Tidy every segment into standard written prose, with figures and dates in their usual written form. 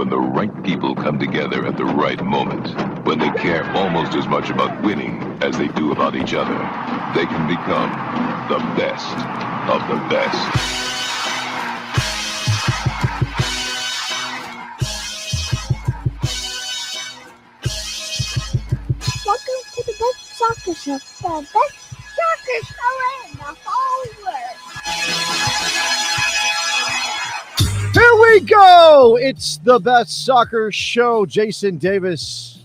when the right people come together at the right moment, when they care almost as much about winning as they do about each other, they can become the best of the best. Welcome to the best soccer show, the best soccer show in the whole world. Here we go. It's the best soccer show. Jason Davis,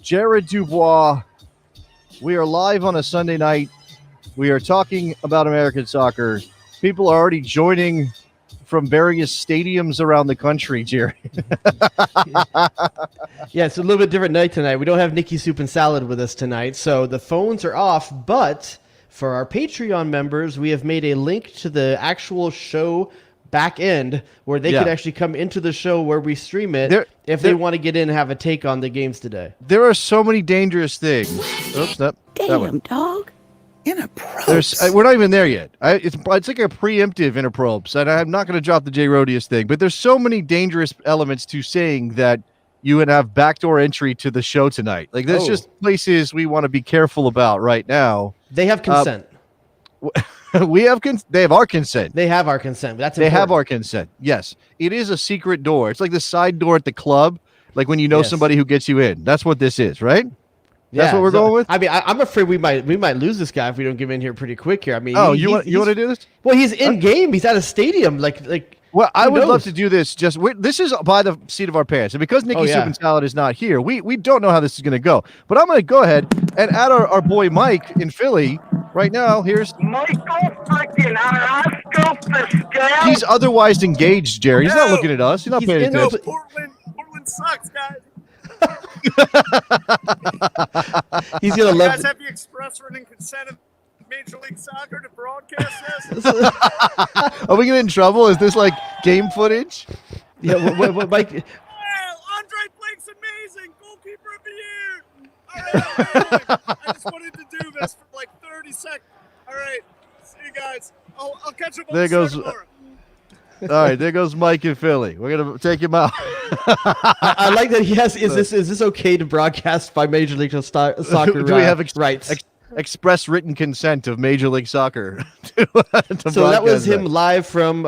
Jared Dubois. We are live on a Sunday night. We are talking about American soccer. People are already joining from various stadiums around the country, Jerry. Yeah, it's a little bit different night tonight. We don't have Nikki Soup and Salad with us tonight, so the phones are off. But for our Patreon members, we have made a link to the actual show back end where they could actually come into the show where we stream it if they want to get in and have a take on the games today. There are so many dangerous things. Oops, that Damn, dog. We're not even there yet. It's like a preemptive interprobes, and I'm not going to drop the J. Rodius thing, but there's so many dangerous elements to saying that you would have backdoor entry to the show tonight. Like, there's just places we want to be careful about right now. They have consent. They have our consent. They have our consent. That's important. They have our consent. Yes. It is a secret door. It's like the side door at the club, like when you know somebody who gets you in. That's what this is, right? That's what we're going with? I mean, I'm afraid we might lose this guy if we don't get him in here pretty quick here. I mean, you want to do this? Well, he's in game. He's at a stadium. Well, I would love to do this. This is by the seat of our pants, and because Nikki Soup and Salad is not here, we don't know how this is going to go. But I'm going to go ahead and add our boy Mike in Philly right now. Here's Michael freaking Arasco Pascal. He's otherwise engaged, Jerry. He's not looking at us. He's not paying attention. Portland sucks, guys. He's gonna you love. guys have the express written consent of Major League Soccer to broadcast this? Are we getting in trouble? Is this like game footage? Yeah, what Mike? Andre Blake's amazing, goalkeeper of the year. All right, I just wanted to do this for like 30 seconds. All right, see you guys. I'll catch up on There the goes. tomorrow. All right, there goes Mike in Philly. We're gonna take him out. I like that he has. Is this okay to broadcast by Major League Soccer? Do we have rights? Express written consent of Major League Soccer. to so that was him live from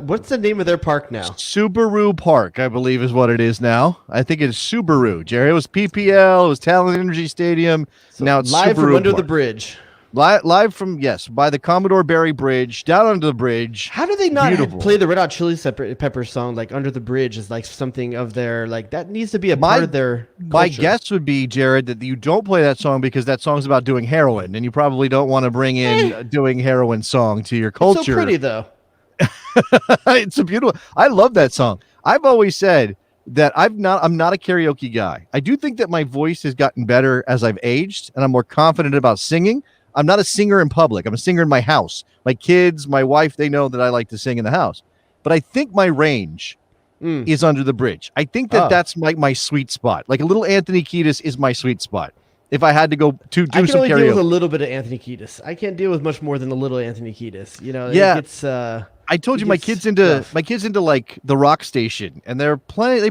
what's the name of their park now? Subaru Park, I believe, is what it is now. I think it's Subaru. Jerry, it was PPL. It was Talent Energy Stadium. So now it's live Subaru from under Park. the bridge. Live from, by the Commodore Barry Bridge, down under the bridge. How do they not play the Red Hot Chili Peppers song, like Under the Bridge is like something of their, like that needs to be a part of their culture. My guess would be, Jared, that you don't play that song because that song's about doing heroin, and you probably don't want to bring in a doing heroin song to your culture. It's so pretty, though. It's a beautiful, I love that song. I've always said that I'm not a karaoke guy. I do think that my voice has gotten better as I've aged, and I'm more confident about singing. I'm not a singer in public. I'm a singer in my house. My kids, my wife, they know that I like to sing in the house. But I think my range is Under the Bridge. I think that that's my sweet spot. Like a little Anthony Kiedis is my sweet spot. If I had to go to do some karaoke. I can only deal with a little bit of Anthony Kiedis. I can't deal with much more than a little Anthony Kiedis. You know, it's I told you my kid's into like the rock station, and they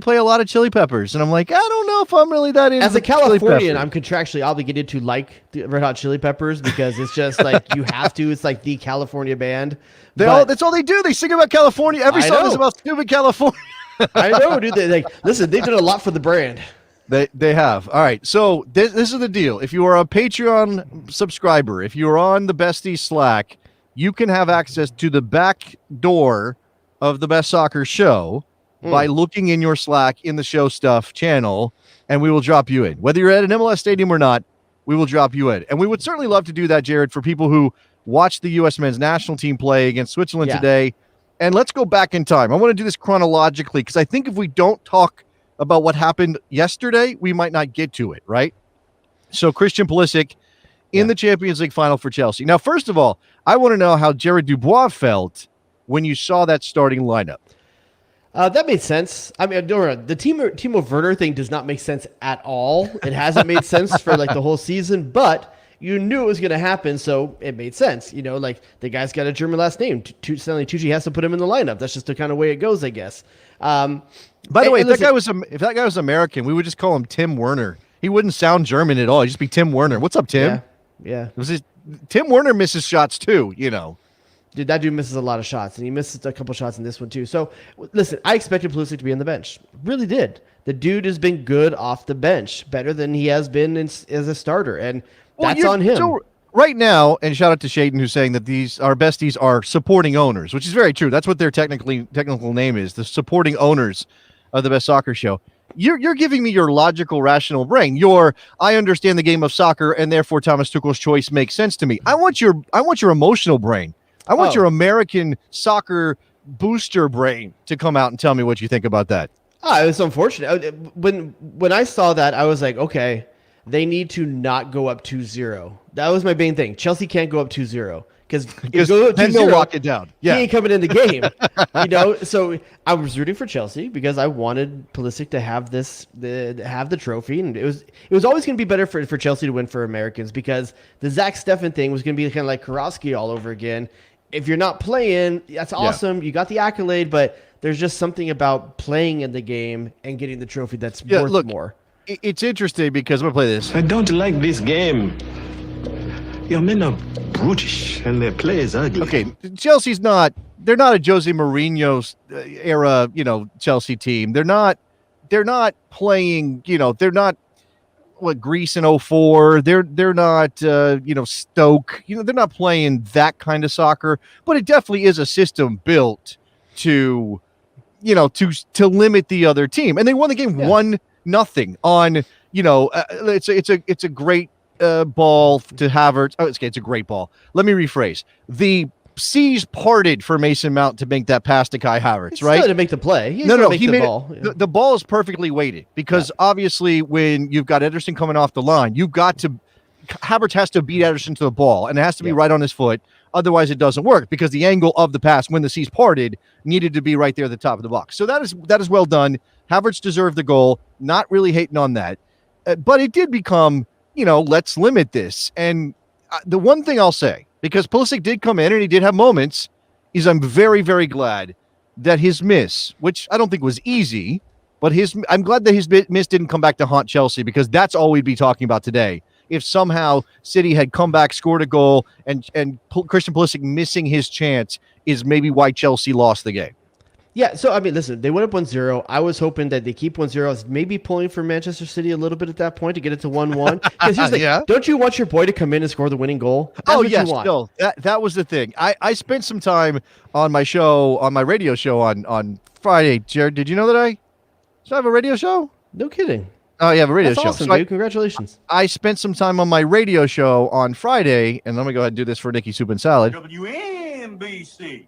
play a lot of Chili Peppers, and I'm like, I don't know if I'm really that into. As a Californian, I'm contractually obligated to like the Red Hot Chili Peppers because it's just like you have to. It's like the California band. That's all they do. They sing about California. Every song is about stupid California. I know, dude. Listen, they've done a lot for the brand. They have. All right. So this is the deal. If you are a Patreon subscriber, if you are on the Bestie Slack, you can have access to the back door of the Best Soccer Show by looking in your Slack in the show stuff channel, and we will drop you in. Whether you're at an MLS stadium or not, we will drop you in. And we would certainly love to do that, Jared, for people who watch the U.S. men's national team play against Switzerland today. And let's go back in time. I want to do this chronologically because I think if we don't talk about what happened yesterday, we might not get to it, right? So Christian Pulisic in the Champions League final for Chelsea. Now, first of all, I want to know how Jared Dubois felt when you saw that starting lineup. That made sense. I mean, the Timo Werner thing does not make sense at all. It hasn't made sense for like the whole season, but you knew it was going to happen, so it made sense. Like the guy's got a German last name. Stanley Tucci has to put him in the lineup. That's just the kind of way it goes, I guess. By the way, if that guy was American, we would just call him Tim Werner. He wouldn't sound German at all. He'd just be Tim Werner. What's up, Tim? Yeah. Tim Werner misses shots too, Dude, that dude misses a lot of shots, and he missed a couple shots in this one too. So, listen, I expected Pulisic to be on the bench. Really did. The dude has been good off the bench, better than he has been as a starter, and that's on him. So right now, and shout out to Shaden who's saying that our besties are supporting owners, which is very true. That's what their technical name is, the supporting owners of the Best Soccer Show. You're giving me your logical, rational brain. I understand the game of soccer, and therefore Thomas Tuchel's choice makes sense to me. I want your emotional brain. I want your American soccer booster brain to come out and tell me what you think about that. It was unfortunate. When I saw that, I was like, okay, they need to not go up 2-0. That was my main thing. Chelsea can't go up 2-0 because then they'll lock it down. Yeah, he ain't coming in the game. So I was rooting for Chelsea because I wanted Pulisic to have the trophy, and it was always going to be better for Chelsea to win for Americans because the Zach Steffen thing was going to be kind of like Karofsky all over again. If you're not playing, that's awesome. You got the accolade, but there's just something about playing in the game and getting the trophy that's worth more. It's interesting because I'm going to play this. I don't like this game. Your men are brutish and their play is ugly. Okay, Chelsea's they're not a Jose Mourinho era, Chelsea team. They're not playing, they're not Greece in 04. They're not Stoke. They're not playing that kind of soccer, but it definitely is a system built to limit the other team. And they won the game 1-0 on, it's a great ball to Havertz. Oh, it's a great ball. Let me rephrase. The seas parted for Mason Mount to make that pass to Kai Havertz, right? To make the play. He made the ball. The ball is perfectly weighted because obviously when you've got Ederson coming off the line, Havertz has to beat Ederson to the ball, and it has to be right on his foot. Otherwise, it doesn't work because the angle of the pass when the seas parted needed to be right there at the top of the box. So that is well done. Havertz deserved the goal. Not really hating on that, but it did become, let's limit this. And the one thing I'll say, because Pulisic did come in and he did have moments, is I'm very, very glad that his miss, which I don't think was easy, but I'm glad that his miss didn't come back to haunt Chelsea, because that's all we'd be talking about today. If somehow City had come back, scored a goal, and Christian Pulisic missing his chance is maybe why Chelsea lost the game. Yeah, so, listen, they went up 1-0. I was hoping that they keep 1-0. I was maybe pulling for Manchester City a little bit at that point to get it to 1-1. Because don't you want your boy to come in and score the winning goal? That's what you want. No, that was the thing. I spent some time on my radio show on Friday. Jared, did you know that I have a radio show? No kidding. Oh, you have a radio show. That's awesome, dude. Congratulations. I spent some time on my radio show on Friday, and let me go ahead and do this for Nikki Soup and Salad. WNBC.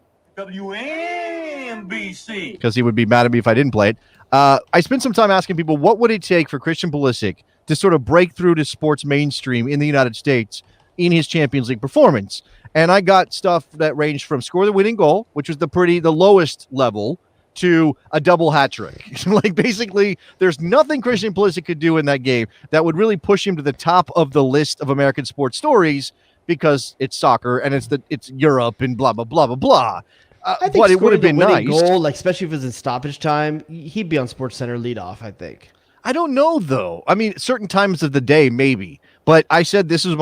Because he would be mad at me if I didn't play it. I spent some time asking people, what would it take for Christian Pulisic to sort of break through to sports mainstream in the United States in his Champions League performance? And I got stuff that ranged from score the winning goal, which was the lowest level, to a double hat trick. Like, basically, there's nothing Christian Pulisic could do in that game that would really push him to the top of the list of American sports stories, because it's soccer and it's Europe and blah, blah, blah, blah, blah. I think but it would have been nice. Goal, especially if it was in stoppage time, he'd be on SportsCenter leadoff, I think. I don't know, though. Certain times of the day, maybe. But I said this is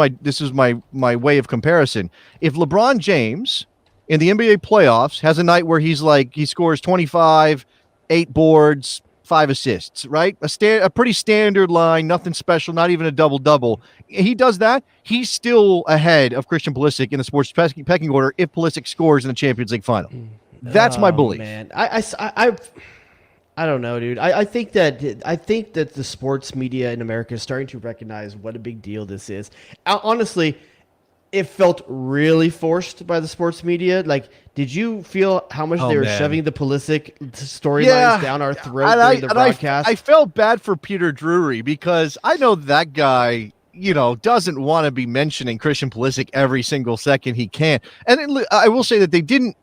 my way of comparison. If LeBron James in the NBA playoffs has a night where he scores 25, 8 boards, 5 assists, right? A pretty standard line, nothing special, not even a double-double. He does that, he's still ahead of Christian Pulisic in the sports pecking order if Pulisic scores in the Champions League final. That's my belief. Man, I don't know, dude. I think that the sports media in America is starting to recognize what a big deal this is. Honestly, it felt really forced by the sports media. Did you feel how much they were shoving the Pulisic storylines down our throat during the broadcast? I felt bad for Peter Drury, because I know that guy, doesn't want to be mentioning Christian Pulisic every single second he can. And I will say that they didn't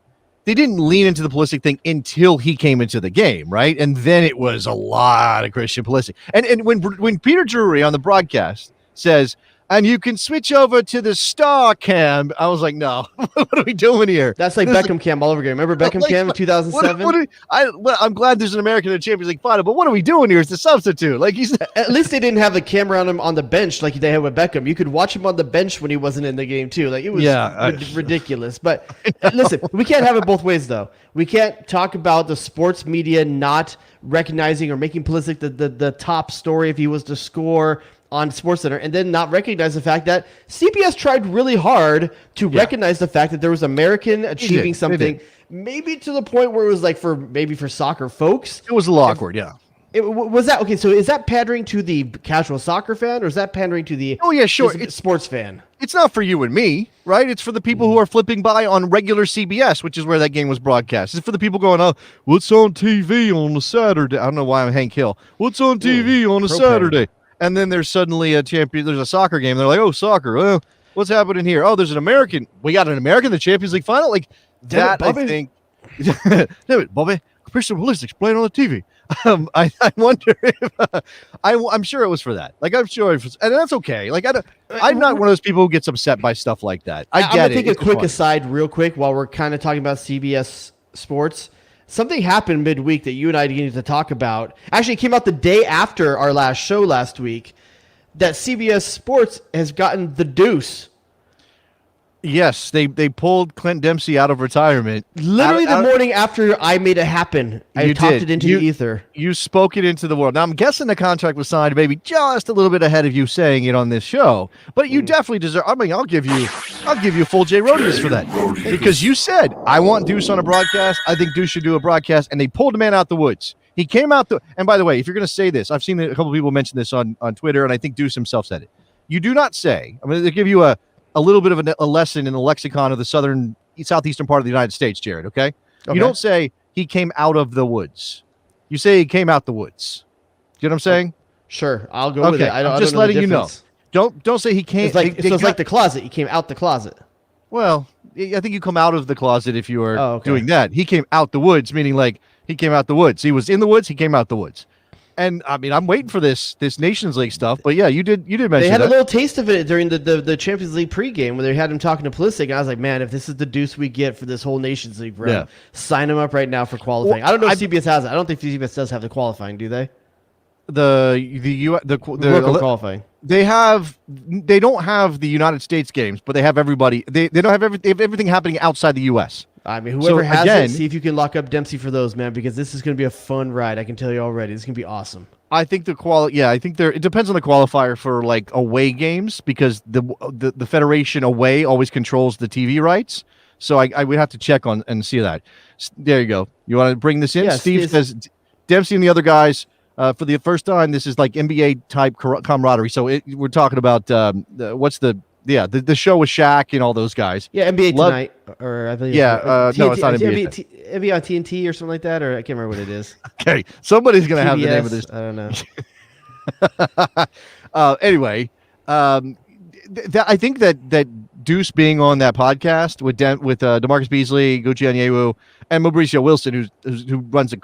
lean into the Pulisic thing until he came into the game, right? And then it was a lot of Christian Pulisic. And when Peter Drury on the broadcast says, and you can switch over to the star cam. I was like, no, what are we doing here? That's like Beckham Cam all over again. Remember Beckham Cam in 2007? I'm glad there's an American in the Champions League final, but what are we doing here? It's the substitute. Like he's At least they didn't have the camera on him on the bench like they had with Beckham. You could watch him on the bench when he wasn't in the game too. Like it was ridiculous. But listen, we can't have it both ways though. We can't talk about the sports media not recognizing or making Pulisic the top story if he was to score on SportsCenter, and then not recognize the fact that CBS tried really hard to recognize the fact that there was American achieving something, maybe to the point where it was like for soccer folks. It was a little awkward, yeah. Was that okay? So is that pandering to the casual soccer fan, or is that pandering to the sports fan? It's not for you and me, right? It's for the people who are flipping by on regular CBS, which is where that game was broadcast. It's for the people going, "Oh, what's on TV on a Saturday?" I don't know why I'm Hank Hill. What's on TV on a Saturday? And then there's suddenly there's a soccer game. They're like, oh, soccer. Well, what's happening here? Oh, there's an American. We got an American in the Champions League final? Like that, I think. Damn it, Bobby. Christian Pulisic playing on the TV. I wonder if I'm sure it was for that. Like I'm sure, and that's okay. Like I'm not one of those people who gets upset by stuff like that. I'm gonna take a quick aside, real quick, while we're kind of talking about CBS Sports. Something happened midweek that you and I need to talk about. Actually, it came out the day after our last show last week that CBS Sports has gotten the deuce. Yes, they pulled Clint Dempsey out of retirement. Literally the morning after I made it happen. I talked it into the ether. You spoke it into the world. Now, I'm guessing the contract was signed maybe just a little bit ahead of you saying it on this show. But you definitely deserve. I mean, I'll give you full J Rodius for that. Because you said, I want Deuce on a broadcast. I think Deuce should do a broadcast. And they pulled the man out the woods. He came out and by the way, if you're going to say this, I've seen a couple of people mention this on Twitter, and I think Deuce himself said it. You do not say, I'm going to give you a little bit of a lesson in the lexicon of the southeastern part of the United States, Jared, okay? You don't say he came out of the woods. You say he came out the woods. Do you know what I'm saying? Sure, I'll go with it. I'm just letting you know. Don't say he came. It's like the closet. He came out the closet. Well, I think you come out of the closet if you are doing that. He came out the woods, meaning like he came out the woods. He was in the woods. He came out the woods. And I mean, I'm waiting for this Nations League stuff, but yeah, you did mention they had that. A little taste of it during the Champions League pregame where they had him talking to Pulisic, and I was like, man, if this is the deuce we get for this whole Nations League run, sign him up right now for qualifying. Well, I don't know if CBS has it. I don't think CBS does have the qualifying, do they? The qualifying. They don't have the United States games, but they have everybody. They don't have everything happening outside the U.S. I mean, whoever has it, see if you can lock up Dempsey for those, man, because this is going to be a fun ride. I can tell you already. This is going to be awesome. I think it depends on the qualifier for like away games because the federation away always controls the TV rights. So I would have to check on and see that. There you go. You want to bring this in? Yeah, Steve says Dempsey and the other guys for the first time. This is like NBA type camaraderie. So we're talking about the show with Shaq and all those guys. Yeah, NBA Tonight, or I believe. Yeah, no, it's not NBA. NBA on TNT or something like that, or I can't remember what it is. Okay, somebody's gonna have the name of this. I don't know. Anyway, I think that Deuce being on that podcast with DeMarcus Beasley, Gucci Onyewu, and Mauricio Wilson, who runs a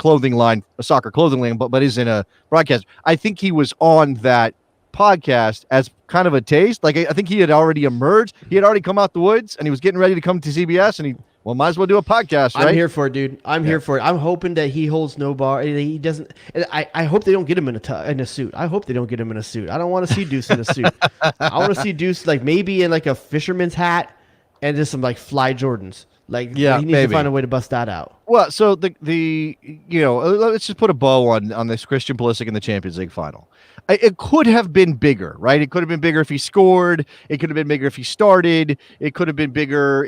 soccer clothing line, but is in a broadcast. I think he was on that podcast as kind of a taste. Like I think he had already emerged. He had already come out the woods, and he was getting ready to come to CBS, and he might as well do a podcast, right? I'm here for it, dude. I'm here for it. I'm hoping that he holds no bar. He doesn't. I hope they don't get him in a suit. I hope they don't get him in a suit. I don't want to see Deuce in a suit. I want to see Deuce like maybe in like a fisherman's hat and just some like fly Jordans. Like he needs to find a way to bust that out. Well, so let's just put a bow on this Christian Pulisic in the Champions League final. It could have been bigger, right? It could have been bigger if he scored. It could have been bigger if he started. It could have been bigger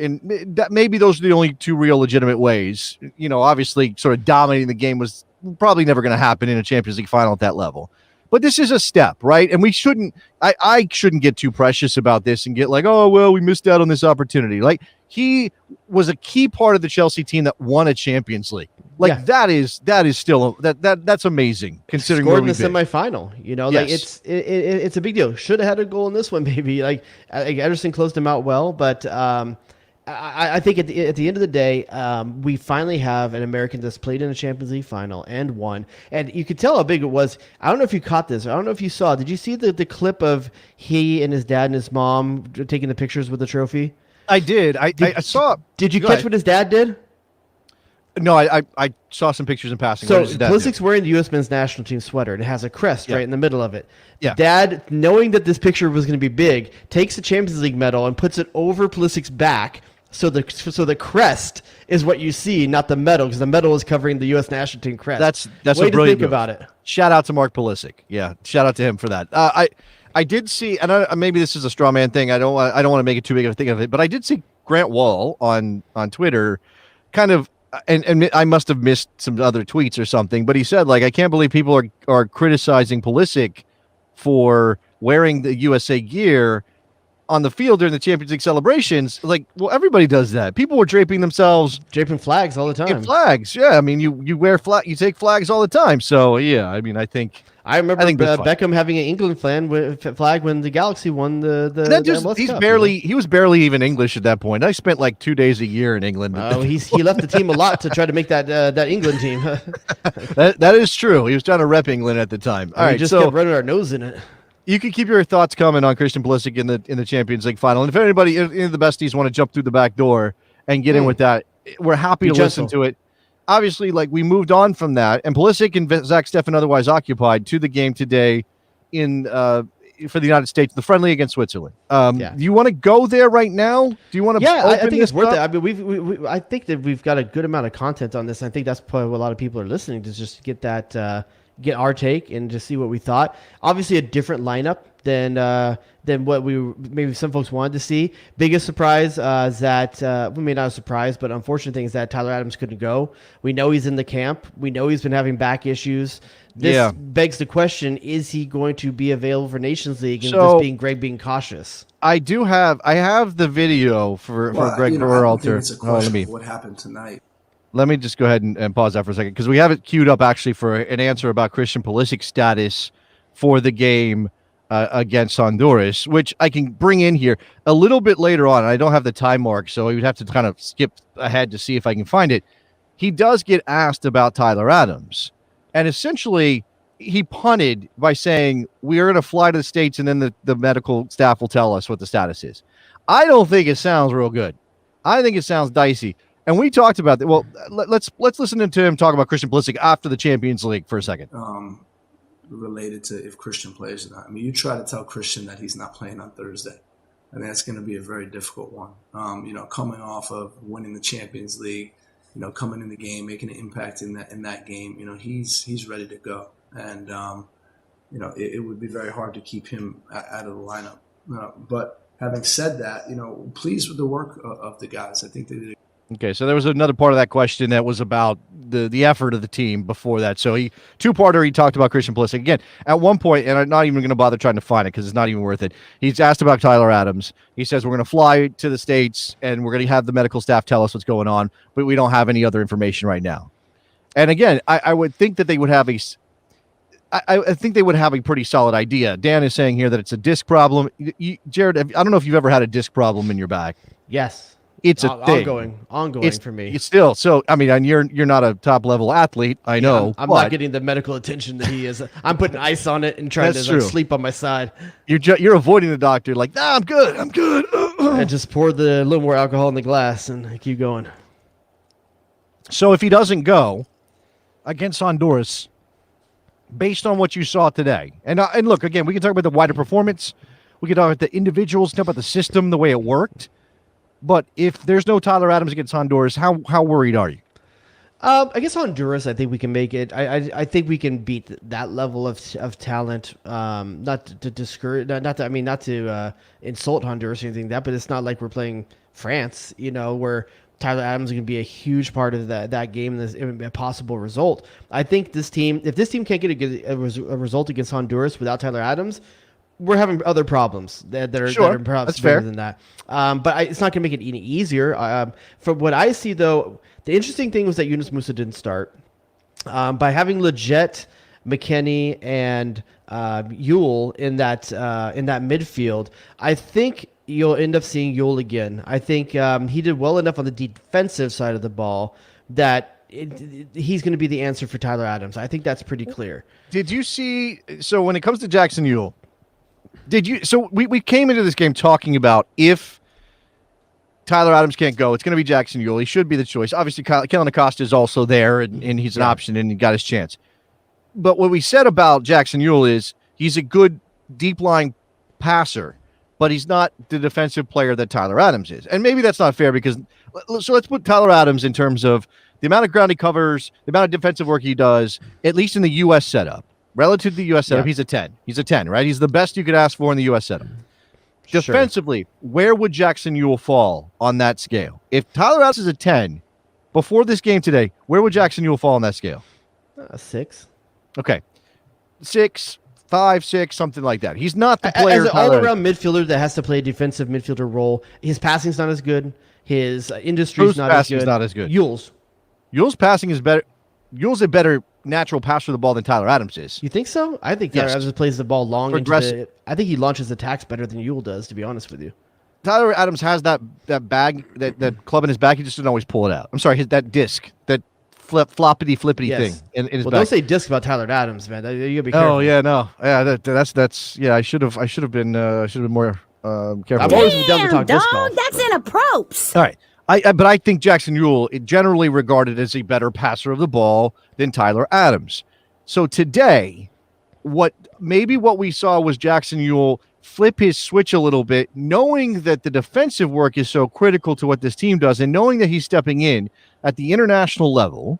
maybe those are the only two real legitimate ways. Obviously sort of dominating the game was probably never going to happen in a Champions League final at that level. But this is a step, right? And we shouldn't I shouldn't get too precious about this and get like, oh, well, we missed out on this opportunity. Like he was a key part of the Chelsea team that won a Champions League. Like that is still that's amazing considering scored in the semifinal. It's a big deal. Should have had a goal in this one, maybe. Like Ederson closed him out well, but I think at the end of the day, we finally have an American that's played in a Champions League final and won. And you could tell how big it was. I don't know if you caught this. I don't know if you saw. Did you see the clip of he and his dad and his mom taking the pictures with the trophy? I did. I saw. Did you Go catch ahead. what his dad did? No, I saw some pictures in passing. So What does his dad do? Pulisic's wearing the U.S. men's national team sweater. And it has a crest Yeah. right in the middle of it. Yeah. Dad, knowing that this picture was going to be big, takes the Champions League medal and puts it over Pulisic's back. So the crest is what you see, not the medal, because the medal is covering the U.S. national team crest. That's way a to brilliant think move. about it. Shout out to Mark Pulisic. Yeah, shout out to him for that. I did see, and maybe this is a straw man thing. I don't want to make it too big of a thing of it, but I did see Grant Wall on Twitter, kind of, and I must have missed some other tweets or something, but he said, like, I can't believe people are criticizing Pulisic for wearing the USA gear on the field during the Champions League celebrations. Like, well, everybody does that. People were draping themselves Draping flags all the time. in flags. Yeah, I mean, you wear you take flags all the time. So yeah, I mean, I think remember that's fine. Beckham having an England flag when the Galaxy won the MLS Cup, he was barely even English at that point. I spent like 2 days a year in England. Oh, he left the team a lot to try to make that England team. that is true. He was trying to rep England at the time. All We right, just so kept running our nose in it. you can keep your thoughts coming on Christian Pulisic in the Champions League final. And if anybody, any of the besties want to jump through the back door and get in with that, we're happy Be to listen gentle. to it. Obviously, like, we moved on from that, and Pulisic and Zach Steffen otherwise occupied to the game today for the United States, the friendly against Switzerland. Yeah. Do you want to go there right now? Do you want to? Yeah, I think it's worth up? it. I mean, I think that we've got a good amount of content on this. I think that's probably what a lot of people are listening to, just get that, get our take and just see what we thought. Obviously, a different lineup than what maybe some folks wanted to see. Biggest surprise that maybe not a surprise, but unfortunate thing is that Tyler Adams couldn't go. We know he's in the camp. We know he's been having back issues. This begs the question: is he going to be available for Nations League? And So- this being Greg being cautious. I have the video for Greg Berhalter. It's a Oh, let question me of what happened tonight. Let me just go ahead and pause that for a second, because we have it queued up actually for an answer about Christian Pulisic's status for the game against Honduras, which I can bring in here a little bit later on. I don't have the time mark, so we would have to kind of skip ahead to see if I can find it. He does get asked about Tyler Adams, and essentially he punted by saying, we are going to fly to the States and then the medical staff will tell us what the status is. I don't think it sounds real good. I think it sounds dicey. And we talked about that. Well, let's listen to him talk about Christian Pulisic after the Champions League for a second. Related to if Christian plays or not. I mean, you try to tell Christian that he's not playing on Thursday. I think that's going to be a very difficult one. Coming off of winning the Champions League, coming in the game, making an impact in that game, he's ready to go. And, it would be very hard to keep him out of the lineup. But having said that, pleased with the work of the guys. I think they did. Okay, so there was another part of that question that was about the effort of the team before that. So two-parter, he talked about Christian Pulisic. Again, at one point, and I'm not even going to bother trying to find it because it's not even worth it, he's asked about Tyler Adams. He says, we're going to fly to the States and we're going to have the medical staff tell us what's going on, but we don't have any other information right now. And again, I would think that they would have I think they would have a pretty solid idea. Dan is saying here that it's a disc problem. Jared, I don't know if you've ever had a disc problem in your back. Yes. It's a thing. Ongoing for me. It's still so. I mean, and you're not a top level athlete. I know. I'm not getting the medical attention that he is. I'm putting ice on it and trying to sleep on my side. You're avoiding the doctor. Like, nah, I'm good. I'm good. And just pour the little more alcohol in the glass and keep going. So if he doesn't go against Honduras, based on what you saw today, and look, again, we can talk about the wider performance. We can talk about the individuals, talk about the system, the way it worked. But if there's no Tyler Adams against Honduras, how worried are you? I guess Honduras, I think we can make it. I think we can beat that level of talent. Not to discourage, not to insult Honduras or anything like that. But it's not like we're playing France, where Tyler Adams is going to be a huge part of that game and a possible result. I think if this team can't get a result against Honduras without Tyler Adams, we're having other problems that are perhaps bigger than that. But it's not going to make it any easier. From what I see, though, the interesting thing was that Yunus Musa didn't start. By having Leggett, McKennie, and Ewell in that midfield, I think you'll end up seeing Yule again. I think he did well enough on the defensive side of the ball that he's going to be the answer for Tyler Adams. I think that's pretty clear. Did you see? So when it comes to Jackson Yule, did you? So we came into this game talking about if Tyler Adams can't go, it's going to be Jackson Yule. He should be the choice. Obviously, Kellen Acosta is also there, and he's an option, and he got his chance. But what we said about Jackson Yule is he's a good deep line passer, but he's not the defensive player that Tyler Adams is. And maybe that's not fair because so let's put Tyler Adams in terms of the amount of ground he covers, the amount of defensive work he does, at least in the U.S. setup. Relative to the U.S. setup, he's a 10. He's a 10, right? He's the best you could ask for in the U.S. setup. Defensively, where would Jackson Yule fall on that scale? If Tyler Adams is a 10, before this game today, where would Jackson Yule fall on that scale? 6. Okay. 6, 5, 6, something like that. He's not the player. As an all-around midfielder that has to play a defensive midfielder role, his passing's not as good. His industry's not as good. Yule's passing is better. Yule's a better natural passer of the ball than Tyler Adams is. You think so? I think Tyler Adams plays the ball long. I think he launches attacks better than Yule does, to be honest with you. Tyler Adams has that bag, that club in his back. He just doesn't always pull it out. I'm sorry, that disc, that floppity thing in his back. Don't say disc about Tyler Adams, man. You gotta be careful. Oh yeah, no, yeah, that's yeah. I should have been more careful. I'm always down to talk disc Dog, that's inappropriate. All right. But I think Jackson Yule is generally regarded as a better passer of the ball than Tyler Adams. So today, what we saw was Jackson Yule flip his switch a little bit, knowing that the defensive work is so critical to what this team does, and knowing that he's stepping in at the international level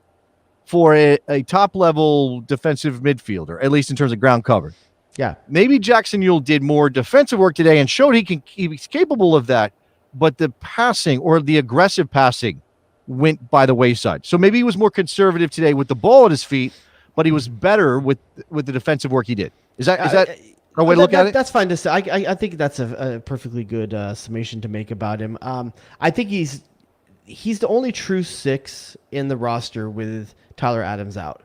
for a top-level defensive midfielder, at least in terms of ground cover. Yeah. Maybe Jackson Yule did more defensive work today and showed he's capable of that. But the passing or the aggressive passing went by the wayside. So maybe he was more conservative today with the ball at his feet, but he was better with the defensive work he did. Is that a way to look at it? That's fine to say. I think that's a perfectly good summation to make about him. I think he's the only true 6 in the roster with Tyler Adams out.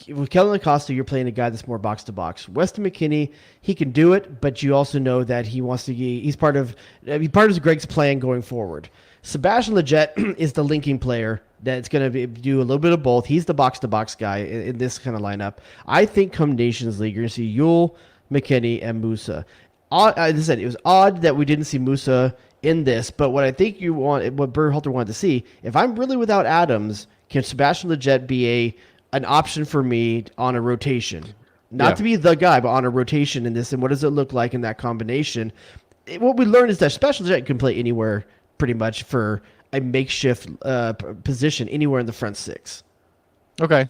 With Kellen Acosta, you're playing a guy that's more box to box. Weston McKennie, he can do it, but you also know that he's part of Greg's plan going forward. Sebastian Lletget is the linking player that's going to do a little bit of both. He's the box to box guy in this kind of lineup. I think come Nations League, you're going to see Yule, McKennie, and Musa. As I said, it was odd that we didn't see Musa in this, but what I think what Berhalter wanted to see, if I'm really without Adams, can Sebastian Lletget be an option for me on a rotation? Not to be the guy, but on a rotation in this, and what does it look like in that combination? What we learned is that Sebastian Lletget can play anywhere pretty much for a makeshift position, anywhere in the front 6. Okay.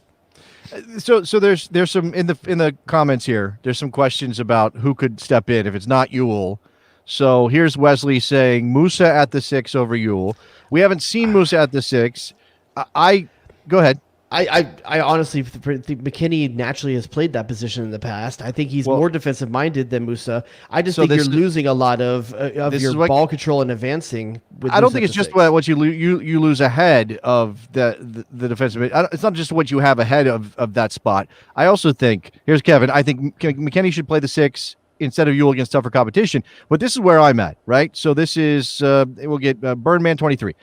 So there's some in the comments here. There's some questions about who could step in if it's not Yule. So here's Wesley saying Musa at the 6 over Yule. We haven't seen Musa at the 6. Go ahead. I honestly think McKennie naturally has played that position in the past. I think he's more defensive minded than Musa. I just think you're losing a lot of your ball control and advancing. I don't think it's just what you lose ahead of the defensive. It's not just what you have ahead of that spot. I also think, here's Kevin, I think McKennie should play the 6 instead of Yule against tougher competition. But this is where I'm at, right? So this is, we'll get Burnman 23.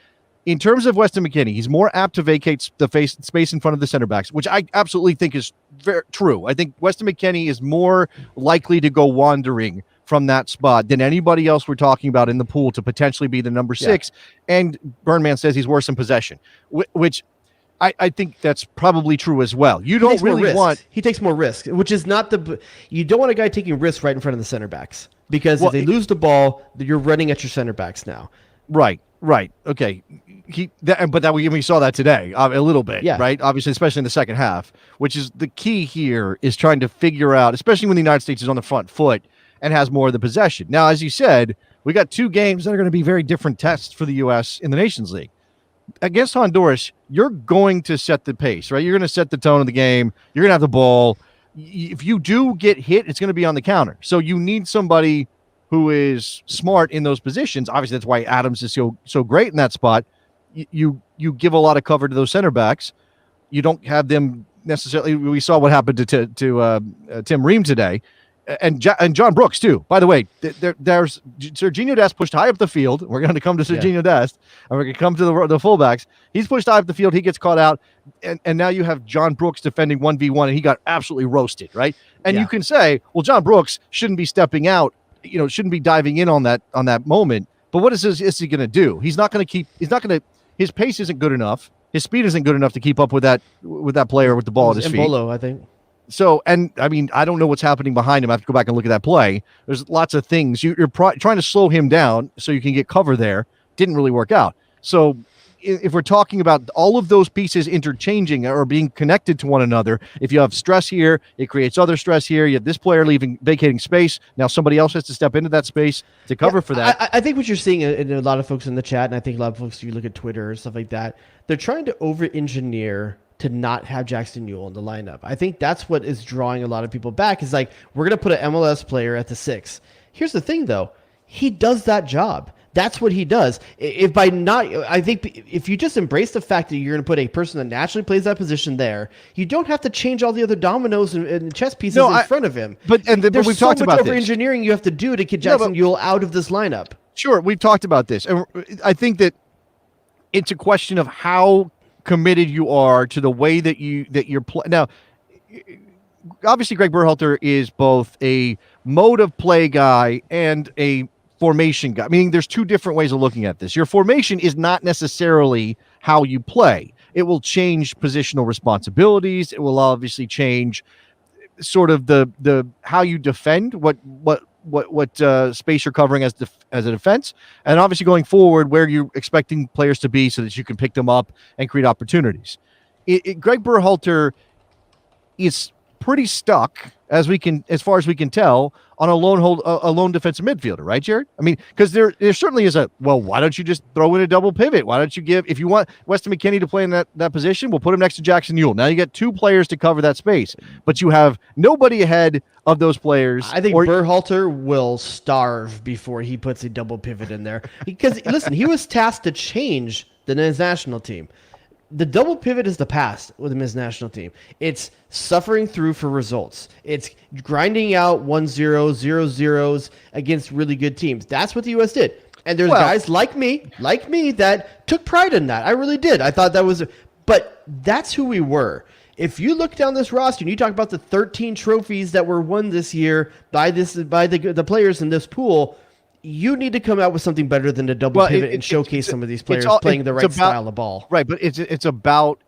In terms of Weston McKennie, he's more apt to vacate the space in front of the center backs, which I absolutely think is very true. I think Weston McKennie is more likely to go wandering from that spot than anybody else we're talking about in the pool to potentially be the number 6. And Burnman says he's worse in possession, which I think that's probably true as well. You don't really want... He takes more risk, which is not you don't want a guy taking risks right in front of the center backs, because if they lose the ball, you're running at your center backs now. Right. Okay. We saw that today a little bit, right? Obviously, especially in the second half, which is the key here is trying to figure out, especially when the United States is on the front foot and has more of the possession. Now, as you said, we got 2 games that are going to be very different tests for the U.S. in the Nations League. Against Honduras, you're going to set the pace, right? You're going to set the tone of the game. You're going to have the ball. If you do get hit, it's going to be on the counter. So you need somebody who is smart in those positions. Obviously, that's why Adams is so great in that spot. You give a lot of cover to those center backs. You don't have them necessarily. We saw what happened to Tim Ream today. and John Brooks too. By the way, there's Serginho Dest pushed high up the field. We're going to come to Serginho Dest, and we're going to come to the fullbacks. He's pushed high up the field. He gets caught out, and now you have John Brooks defending 1v1, and he got absolutely roasted, right? And you can say, well, John Brooks shouldn't be stepping out, shouldn't be diving in on that moment. But what is he going to do? He's not going to. His pace isn't good enough. His speed isn't good enough to keep up with that player with the ball at his feet. Embolo, I think. So, and I mean, I don't know what's happening behind him. I have to go back and look at that play. There's lots of things. You're trying to slow him down so you can get cover there. Didn't really work out. So if we're talking about all of those pieces interchanging or being connected to one another, if you have stress here, it creates other stress here. You have this player vacating space. Now somebody else has to step into that space to cover for that. I think what you're seeing in a lot of folks in the chat, and I think a lot of folks, you look at Twitter and stuff like that, they're trying to over-engineer to not have Jackson Newell in the lineup. I think that's what is drawing a lot of people back, is like, we're going to put an MLS player at the 6. Here's the thing, though. He does that job. That's what he does. I think if you just embrace the fact that you're going to put a person that naturally plays that position there, you don't have to change all the other dominoes and chess pieces in front of him. But we've talked about this. Over-engineering you have to do to get Jackson Newell out of this lineup. Sure, we've talked about this. And I think that it's a question of how committed you are to the way that you're playing. Now, obviously, Greg Berhalter is both a mode of play guy and a formation guy. Meaning, there's two different ways of looking at this. Your formation is not necessarily how you play. It will change positional responsibilities. It will obviously change sort of the how you defend, what space you're covering as a defense, and obviously going forward where you're expecting players to be so that you can pick them up and create opportunities. Greg Berhalter is pretty stuck, as far as we can tell, on a lone defensive midfielder, right, Jared? I mean, because there certainly is why don't you just throw in a double pivot? Why don't you if you want Weston McKennie to play in that position, we'll put him next to Jackson Newell. Now you get two players to cover that space, but you have nobody ahead of those players. I think Berhalter will starve before he puts a double pivot in there. Because, listen, he was tasked to change the men's national team. The double pivot is the past with the men's national team. It's suffering through for results. It's grinding out 1-0, 0-0s against really good teams. That's what the U.S. did. And there's guys like me that took pride in that. I really did. I thought that was, but that's who we were. If you look down this roster and you talk about the 13 trophies that were won this year by the players in this pool, you need to come out with something better than a double pivot and showcase some of these players playing the right style of ball. Right, but it's about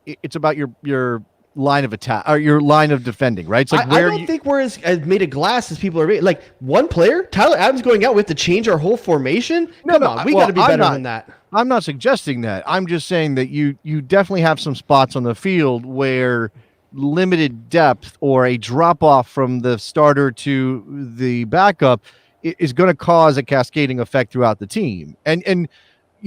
your line of attack or your line of defending, right? It's like I don't think we're as made of glass as people are made. Like one player, Tyler Adams going out, we have to change our whole formation? Come on, we got to be better than that. I'm not suggesting that. I'm just saying that you definitely have some spots on the field where limited depth or a drop off from the starter to the backup is going to cause a cascading effect throughout the team. And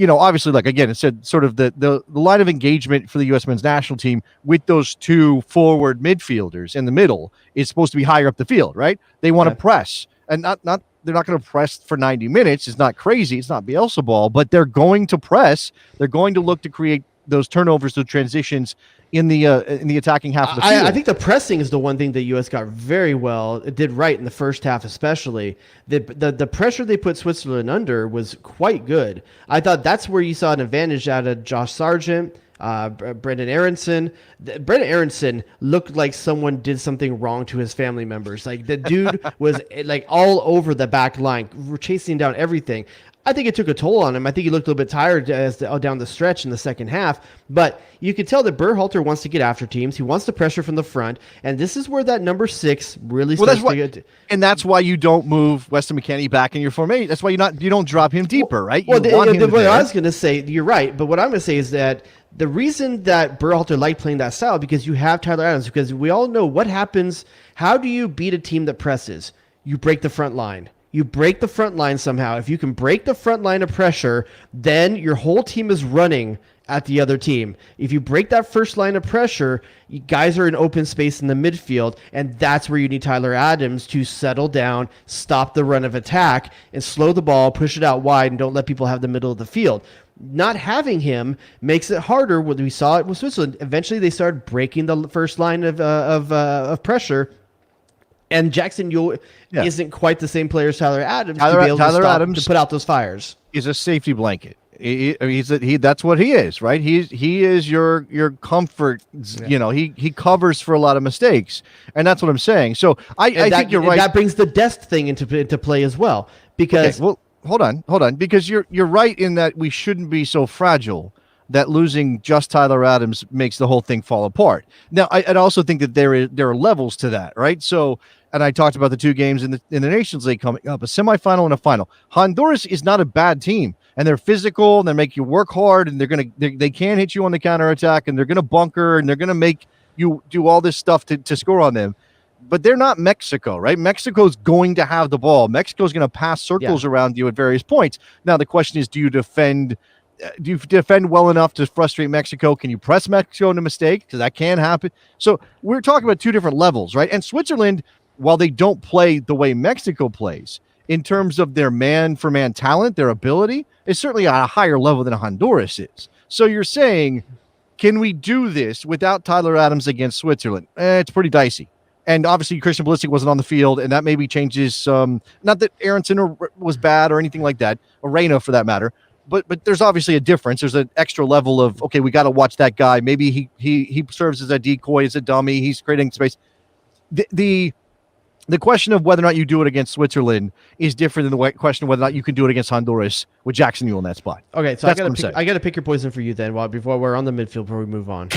obviously, like, again, it said sort of the line of engagement for the U.S. men's national team with those two forward midfielders in the middle is supposed to be higher up the field, right? They want to press, and they're not going to press for 90 minutes. It's not crazy. It's not Bielsa ball, but they're going to press. They're going to look to create those turnovers, those transitions in the attacking half of the field. I think the pressing is the one thing the U.S. got very well. It did right in the first half, especially. The pressure they put Switzerland under was quite good. I thought that's where you saw an advantage out of Josh Sargent, Brendan Aronson. Brendan Aronson looked like someone did something wrong to his family members. Like, the dude was like all over the back line, chasing down everything. I think it took a toll on him. I think he looked a little bit tired down the stretch in the second half. But you could tell that Berhalter wants to get after teams. He wants to pressure from the front. And this is where that number 6 really starts to get. And that's why you don't move Weston McKennie back in your formation. That's why you don't drop him deeper, right? What I was going to say, you're right. But what I'm going to say is that the reason that Berhalter liked playing that style, because you have Tyler Adams, because we all know what happens. How do you beat a team that presses? You break the front line. You break the front line somehow. If you can break the front line of pressure, then your whole team is running at the other team. If you break that first line of pressure, you guys are in open space in the midfield, and that's where you need Tyler Adams to settle down, stop the run of attack, and slow the ball, push it out wide, and don't let people have the middle of the field. Not having him makes it harder. We saw it with Switzerland. Eventually, they started breaking the first line of pressure. And Jackson Ewell Yeah. isn't quite the same player as Tyler Adams to Tyler- be able Tyler to stop, Adams- to put out those fires. Is a safety blanket. That's what he is, right? He is your comfort. You know, he covers for a lot of mistakes, and that's what I'm saying. So I think you're right. That brings the Dest thing into play as well, because Okay, well, hold on, because you're right in that we shouldn't be so fragile that losing just Tyler Adams makes the whole thing fall apart. Now, I also think that there are levels to that, right? So, and I talked about the two games in the Nations League coming up, a semifinal and a final. Honduras is not a bad team, and they're physical, and they make you work hard, and they can hit you on the counterattack, and they're gonna bunker, and they're gonna make you do all this stuff to score on them. But they're not Mexico, right? Mexico's going to have the ball. Mexico's going to pass circles around you at various points. Now, the question is, do you defend well enough to frustrate Mexico? Can you press Mexico into mistake? Because that can happen. So we're talking about two different levels, right? And Switzerland, while they don't play the way Mexico plays, in terms of their man-for-man talent, their ability, is certainly at a higher level than Honduras is. So you're saying, can we do this without Tyler Adams against Switzerland? It's pretty dicey. And obviously, Christian Pulisic wasn't on the field, and that maybe changes. Not that Aronson was bad or anything like that, or Reyna for that matter. But there's obviously a difference. There's an extra level of, okay, we got to watch that guy. Maybe he serves as a decoy, as a dummy. He's creating space. The question of whether or not you do it against Switzerland is different than the question of whether or not you can do it against Honduras with Jackson Ewell in that spot. Okay, so I got to pick your poison for you then. Before we're on the midfield, before we move on.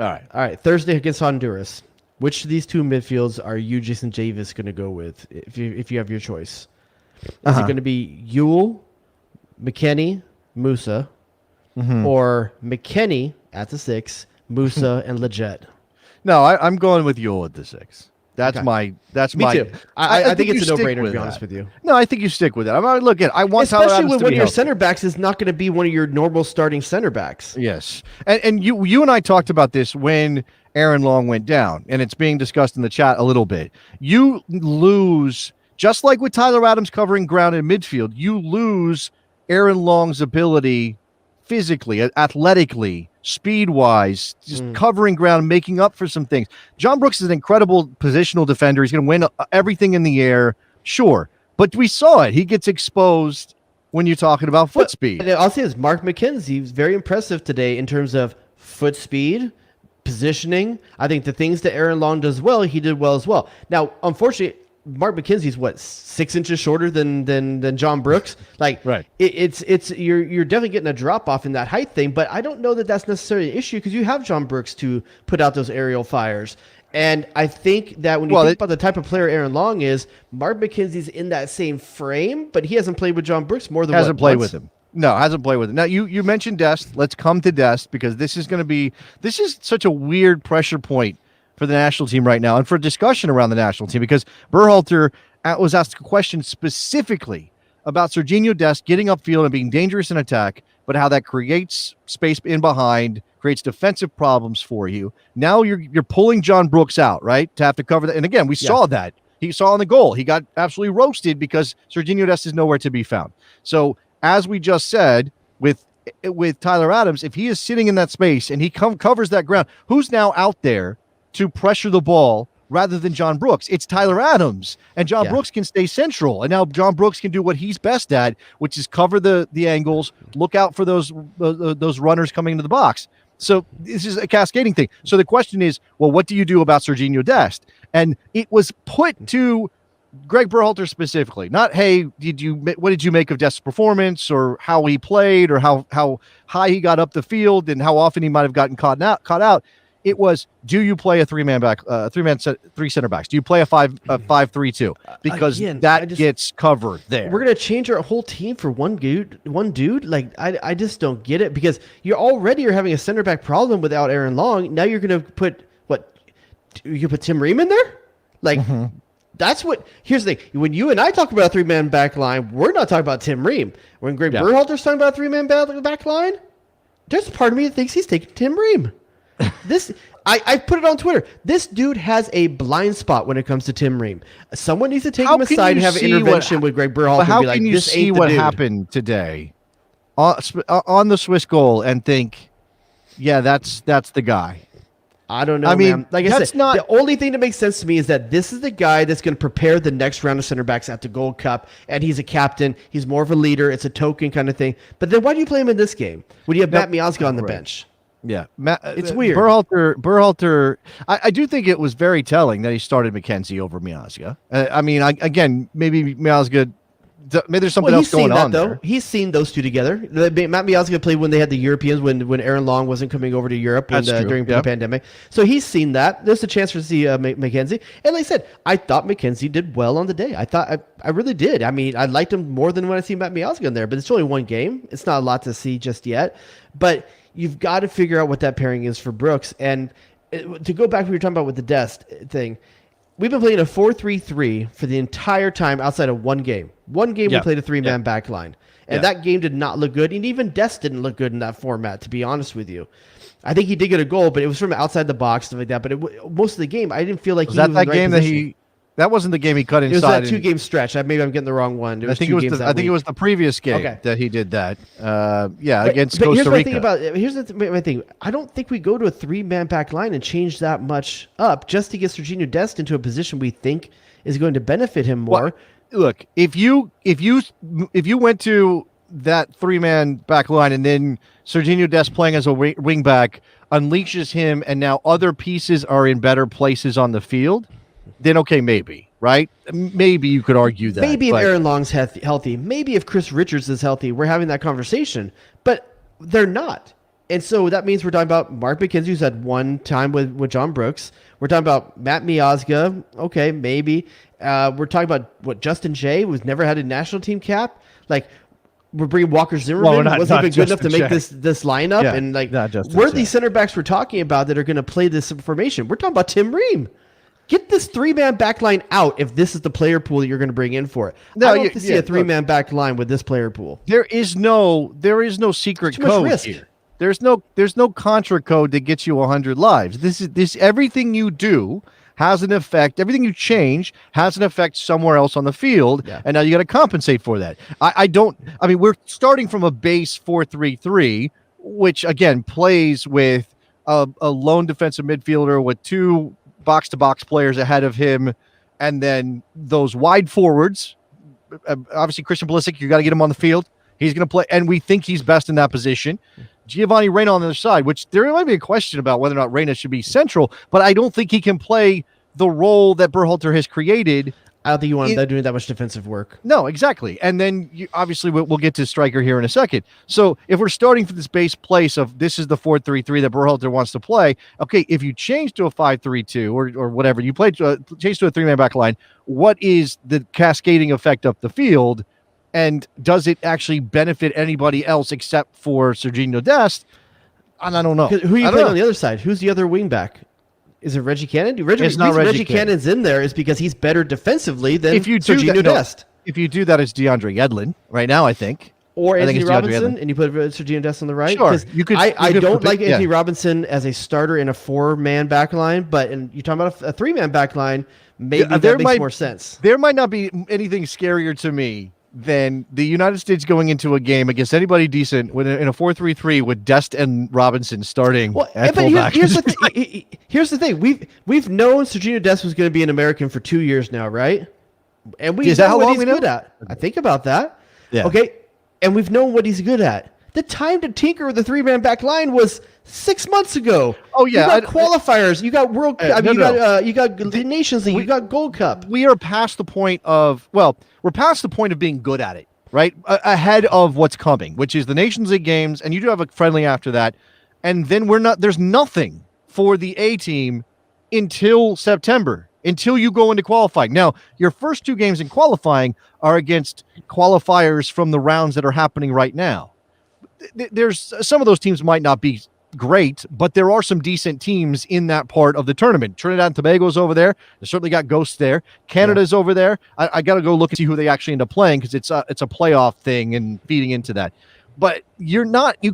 All right. Thursday against Honduras. Which of these two midfields are you, Jason Javis, going to go with if you have your choice? Is it going to be Ewell, McKennie, Musa, or McKennie at the 6, Musa, and Leggett? No, I'm going with Ewell at the 6. That's Okay. my. Me too. I think it's you a stick no-brainer, with to be honest that. with you. No, I think you stick with it. I want Tyler Especially Adams when to one be of your healthy. center backs is not going to be one of your normal starting center backs. Yes, and you and I talked about this when Aaron Long went down, and it's being discussed in the chat a little bit. You lose, just like with Tyler Adams covering ground in midfield, you lose Aaron Long's ability physically, athletically, speed-wise, just covering ground, making up for some things. John Brooks is an incredible positional defender. He's going to win everything in the air, sure. But we saw it. He gets exposed when you're talking about foot speed. And I'll say this, Mark McKenzie was very impressive today in terms of foot speed, positioning. I think the things that Aaron Long does well, he did well as well. Now, unfortunately, Mark McKenzie's 6 inches shorter than John Brooks. Like, right. It's you're definitely getting a drop off in that height thing, but I don't know that that's necessarily an issue because you have John Brooks to put out those aerial fires. And I think that when you think about the type of player Aaron Long is, Mark McKenzie's in that same frame, but he hasn't played with John Brooks more than hasn't played once? with him. No, hasn't played with him. Now you mentioned Dest. Let's come to Dest because this is such a weird pressure point for the national team right now and for discussion around the national team because Berhalter was asked a question specifically about Sergiño Dest getting upfield and being dangerous in attack, but how that creates space in behind, creates defensive problems for you. Now you're pulling John Brooks out, right, to have to cover that. And again, we saw that. He saw on the goal. He got absolutely roasted because Sergiño Dest is nowhere to be found. So as we just said, with Tyler Adams, if he is sitting in that space and he covers that ground, who's now out there to pressure the ball rather than John Brooks? It's Tyler Adams, and John Brooks can stay central. And now John Brooks can do what he's best at, which is cover the angles, look out for those runners coming into the box. So this is a cascading thing. So the question is, well, what do you do about Sergiño Dest? And it was put to Greg Berhalter specifically, not, hey, what did you make of Dest's performance or how he played or how high he got up the field and how often he might have gotten caught out. It was, do you play a three center backs? Do you play a 5-3-2? Because Again, gets covered there. We're gonna change our whole team for one dude. Like I just don't get it because you're having a center back problem without Aaron Long. Now you're gonna put you put Tim Ream in there? Like that's what. Here's the thing: when you and I talk about a 3-man back line, we're not talking about Tim Ream. When Greg Berhalter's talking about a 3-man back line, there's a part of me that thinks he's taking Tim Ream. I put it on Twitter. This dude has a blind spot when it comes to Tim Ream. Someone needs to take him aside and have an intervention with Greg Berhalter. How and be like, can you this see ain't the what dude. happened today on the Swiss goal and think, yeah, that's the guy? I don't know, I mean, man. Like I that's said, not- the only thing that makes sense to me is that this is the guy that's going to prepare the next round of center backs at the Gold Cup, and he's a captain. He's more of a leader. It's a token kind of thing. But then why do you play him in this game when you have Matt Miazga on the bench? Yeah, It's weird. Berhalter. I do think it was very telling that he started McKenzie over Miazga. I mean, again, maybe Miazga. Maybe there's something else going on there. He's seen those two together. Matt Miazga played when they had the Europeans, when Aaron Long wasn't coming over to Europe during the pandemic. So he's seen that. There's a chance to see McKenzie. And like I said, I thought McKenzie did well on the day. I really did. I mean, I liked him more than when I see Matt Miazga in there. But it's only one game. It's not a lot to see just yet. But you've got to figure out what that pairing is for Brooks. And to go back to what we were talking about with the Dest thing, we've been playing a 4-3-3 for the entire time outside of one game. One game we played a three-man back line. And that game did not look good. And even Dest didn't look good in that format, to be honest with you. I think he did get a goal, but it was from outside the box, stuff like that. But most of the game, I didn't feel like he was in the right game position. That wasn't the game he cut inside. It was that two-game stretch. Maybe I'm getting the wrong one. I think it was the previous game that he did that. Against but Costa Rica. Here's my thing. I don't think we go to a three-man back line and change that much up just to get Sergiño Dest into a position we think is going to benefit him more. Well, look, if you went to that three-man back line and then Sergiño Dest playing as a wing back unleashes him, and now other pieces are in better places on the field, then okay, maybe, right? Maybe you could argue that. Maybe if Aaron Long's healthy, maybe if Chris Richards is healthy, we're having that conversation. But they're not. And so that means we're talking about Mark McKenzie, who's had one time with John Brooks. We're talking about Matt Miazga. Okay, maybe. We're talking about Justin Jay, who's never had a national team cap. Like, we're bringing Walker Zimmerman. Wasn't even good enough to make this lineup. Yeah, and like, where are these center backs we're talking about that are going to play this formation? We're talking about Tim Ream. Get this three-man back line out if this is the player pool that you're going to bring in for it. I don't have to see a three-man back line with this player pool. There is no secret code here. There's no contra code that gets you 100 lives. This everything you do has an effect. Everything you change has an effect somewhere else on the field, and now you got to compensate for that. I mean, we're starting from a base 4-3-3, which again plays with a lone defensive midfielder with two box-to-box players ahead of him, and then those wide forwards. Obviously, Christian Pulisic, you got to get him on the field. He's going to play, and we think he's best in that position. Giovanni Reyna on the other side, which there might be a question about whether or not Reyna should be central, but I don't think he can play the role that Berhalter has created. I don't think you want them doing that much defensive work. No, exactly. And then obviously we'll get to striker here in a second. So if we're starting from this base place of this is the 4-3-3 that Berhalter wants to play, okay, if you change to a 5-3-2 or whatever, you change to a three-man back line, what is the cascading effect up the field? And does it actually benefit anybody else except for Sergiño Dest? And I don't know. Who are you playing on the other side? Who's the other wing back? Is it Reggie Cannon? It's not Reggie Cannon's in there is because he's better defensively than Sergiño Dest. If you do that, it's DeAndre Yedlin right now, I think. Or Anthony Robinson, and you put Sergiño Dest on the right. Sure. I don't like Anthony Robinson as a starter in a four-man back line, but you're talking about a three-man back line, maybe that makes more sense. There might not be anything scarier to me than the United States going into a game against anybody decent in a 4-3-3 with Dest and Robinson starting at fullback. Here's the thing. We've known Sergiño Dest was going to be an American for 2 years now, right? And we know what he's good at. I think about that. Yeah. Okay. And we've known what he's good at. The time to tinker with the three-man back line was 6 months ago. Oh yeah, you got qualifiers. You got World. You got the Nations League. You got Gold Cup. We are past the point of we're past the point of being good at it, right? Ahead of what's coming, which is the Nations League games, and you do have a friendly after that, and then there's nothing for the A team until September, until you go into qualifying. Now, your first two games in qualifying are against qualifiers from the rounds that are happening right now. There's some of those teams might not be great, but there are some decent teams in that part of the tournament. Trinidad and Tobago's over there. They certainly got ghosts there. Canada's over there. I got to go look and see who they actually end up playing because it's a playoff thing and feeding into that. But you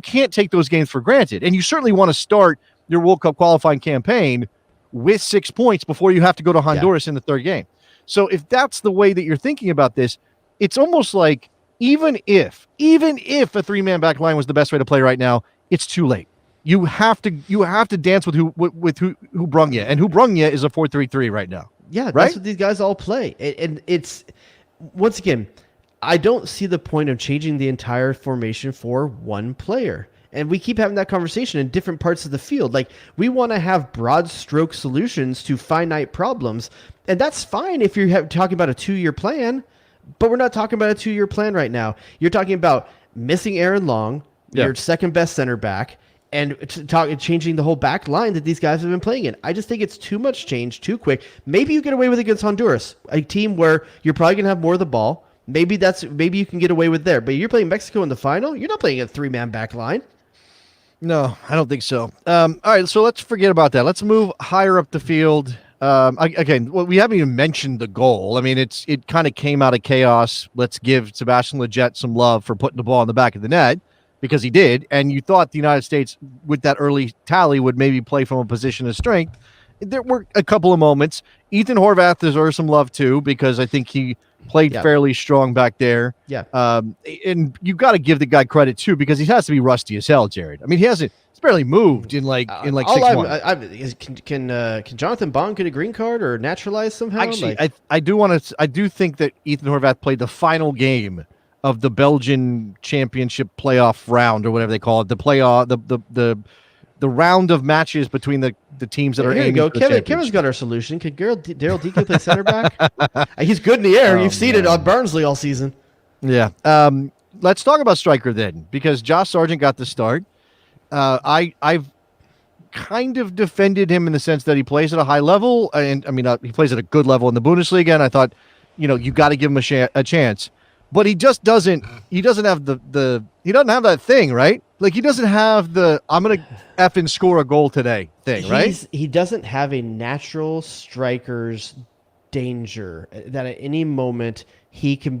can't take those games for granted. And you certainly want to start your World Cup qualifying campaign with 6 points before you have to go to Honduras in the third game. So if that's the way that you're thinking about this, it's almost like even if a three-man back line was the best way to play right now, it's too late. You have to dance with who brung you, and who brung you is a 4-3-3 right now. Yeah, right? That's what these guys all play. And it's, once again, I don't see the point of changing the entire formation for one player. And we keep having that conversation in different parts of the field. Like, we want to have broad stroke solutions to finite problems. And that's fine if you're talking about a 2-year plan, but we're not talking about a 2-year plan right now. You're talking about missing Aaron Long, your second best center back, and changing the whole back line that these guys have been playing in. I just think it's too much change, too quick. Maybe you get away with it against Honduras, a team where you're probably going to have more of the ball. Maybe you can get away with there. But you're playing Mexico in the final, you're not playing a 3-man back line. No, I don't think so. All right, so let's forget about that. Let's move higher up the field. Again, we haven't even mentioned the goal. I mean, it kind of came out of chaos. Let's give Sebastian Lletget some love for putting the ball in the back of the net, because he did. And you thought the United States, with that early tally, would maybe play from a position of strength. There were a couple of moments. Ethan Horvath deserves some love too, because I think he played fairly strong back there. Yeah. And you got to give the guy credit too, because he has to be rusty as hell, Jared. I mean, he's barely moved in 6 months. Can Jonathan Bond get a green card or naturalize somehow? Actually, I do think that Ethan Horvath played the final game of the Belgian championship playoff round, or whatever they call it, the playoff, the round of matches between the teams that are aiming for the championship. Kevin's got our solution. Could Daryl Dike play center back? He's good in the air. You've seen it on Barnsley all season. Yeah. Let's talk about striker then, because Josh Sargent got the start. I've kind of defended him in the sense that he plays at a high level, and I mean he plays at a good level in the Bundesliga, and I thought, you got to give him a chance. But he just doesn't. He doesn't have he doesn't have that thing, right? Like, he doesn't have the I'm gonna effing score a goal today thing, right? He doesn't have a natural striker's danger that at any moment he can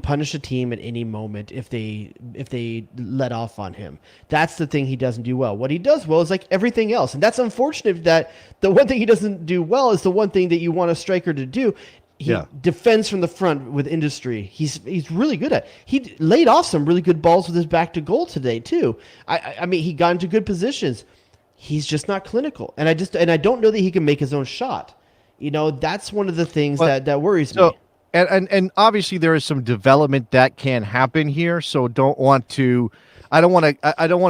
punish a team at any moment if they let off on him. That's the thing he doesn't do well. What he does well is like everything else, and that's unfortunate that the one thing he doesn't do well is the one thing that you want a striker to do. He defends from the front with industry. He's really good at it. He laid off some really good balls with his back to goal today too. I mean, he got into good positions. He's just not clinical, and I don't know that he can make his own shot. That's one of the things that worries me. And obviously there is some development that can happen here. So I don't want to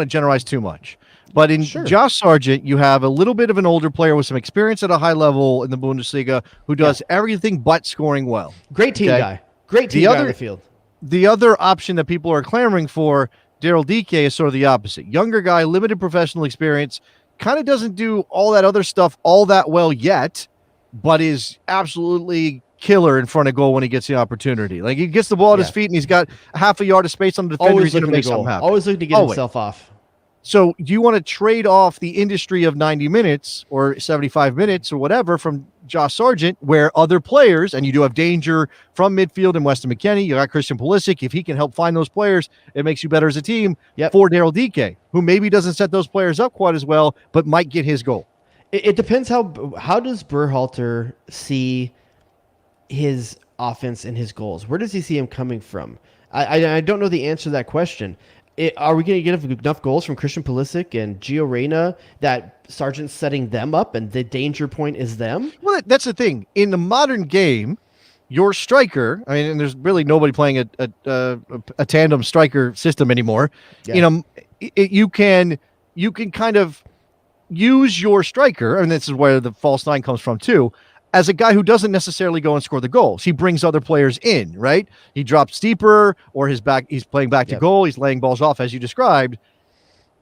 generalize too much. But in Josh Sargent, you have a little bit of an older player with some experience at a high level in the Bundesliga who does everything but scoring well. Great team guy. Great team guy on the field. The other option that people are clamoring for, Daryl Dike, is sort of the opposite. Younger guy, limited professional experience, kind of doesn't do all that other stuff all that well yet, but is absolutely killer in front of goal when he gets the opportunity. Like, he gets the ball at his feet and he's got half a yard of space on the defender. Always he's looking to goal. Always looking to get himself off. So do you want to trade off the industry of 90 minutes or 75 minutes or whatever from Josh Sargent, where other players, and you do have danger from midfield and Weston McKennie, you got Christian Pulisic, if he can help find those players, it makes you better as a team, for Daryl Dike, who maybe doesn't set those players up quite as well, but might get his goal. It depends how does Berhalter see his offense and his goals? Where does he see him coming from? I don't know the answer to that question. Are we going to get enough goals from Christian Pulisic and Gio Reyna that Sargent's setting them up and the danger point is them? Well, that's the thing. In the modern game, your striker, I mean, and there's really nobody playing a tandem striker system anymore. Yeah. You can kind of use your striker, and this is where the false nine comes from too, as a guy who doesn't necessarily go and score the goals. He brings other players in, right? He drops deeper, or he's playing back to goal. He's laying balls off, as you described.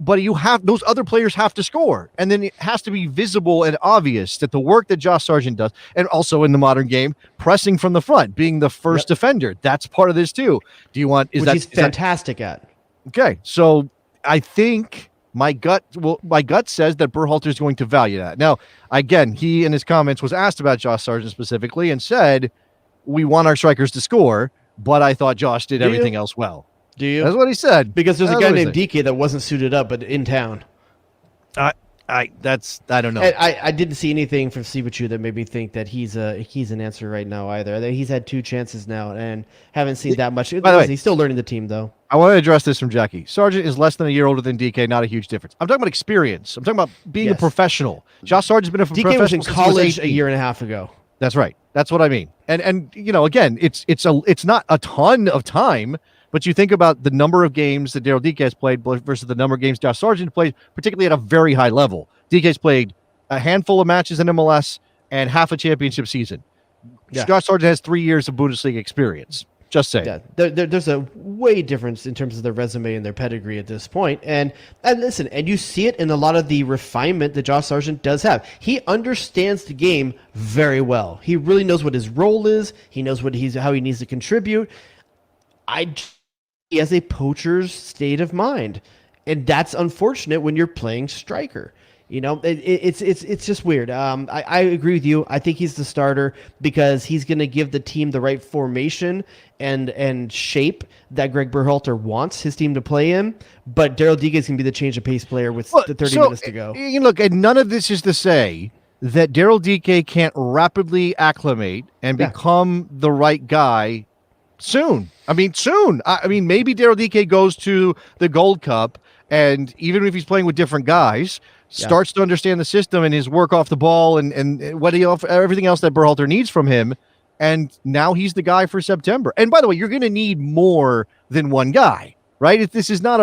But those other players have to score. And then it has to be visible and obvious that the work that Josh Sargent does, and also in the modern game, pressing from the front, being the first defender. That's part of this too. He's fantastic at. Okay. So I think my gut says that Berhalter is going to value that. Now, again, he in his comments was asked about Josh Sargent specifically and said, we want our strikers to score, but I thought Josh did everything else well. Do you? That's what he said. Because there's a guy named Dike that wasn't suited up, but in town. I don't know. And I didn't see anything from Sibachu that made me think that he's an answer right now either. I think he's had 2 chances now and haven't seen that much. By the way, He's still learning the team though. I want to address this from Jackie. Sargent is less than a year older than DK, not a huge difference. I'm talking about experience. I'm talking about being a professional. Josh Sargent's been a professional. DK was in since he was college 18. a year and a half ago. That's right. That's what I mean. And again, it's not a ton of time, but you think about the number of games that Daryl DK has played versus the number of games Josh Sargent played, particularly at a very high level. DK's played a handful of matches in MLS and half a championship season. Yeah. Josh Sargent has 3 years of Bundesliga experience. Just saying. Yeah, there's a way difference in terms of their resume and their pedigree at this point. And listen, and you see it in a lot of the refinement that Josh Sargent does have. He understands the game very well. He really knows what his role is. He knows how he needs to contribute. He has a poacher's state of mind, and that's unfortunate when you're playing striker. It's just weird. I agree with you. I think he's the starter because he's going to give the team the right formation and shape that Greg Berhalter wants his team to play in. But Daryl DK is going to be the change of pace player with the 30 minutes to go. Look, and none of this is to say that Daryl DK can't rapidly acclimate and become the right guy soon. Maybe Daryl DK goes to the Gold Cup, and even if he's playing with different guys, starts to understand the system and his work off the ball and everything else that Berhalter needs from him. And now he's the guy for September. And by the way, you're going to need more than one guy, right? This is not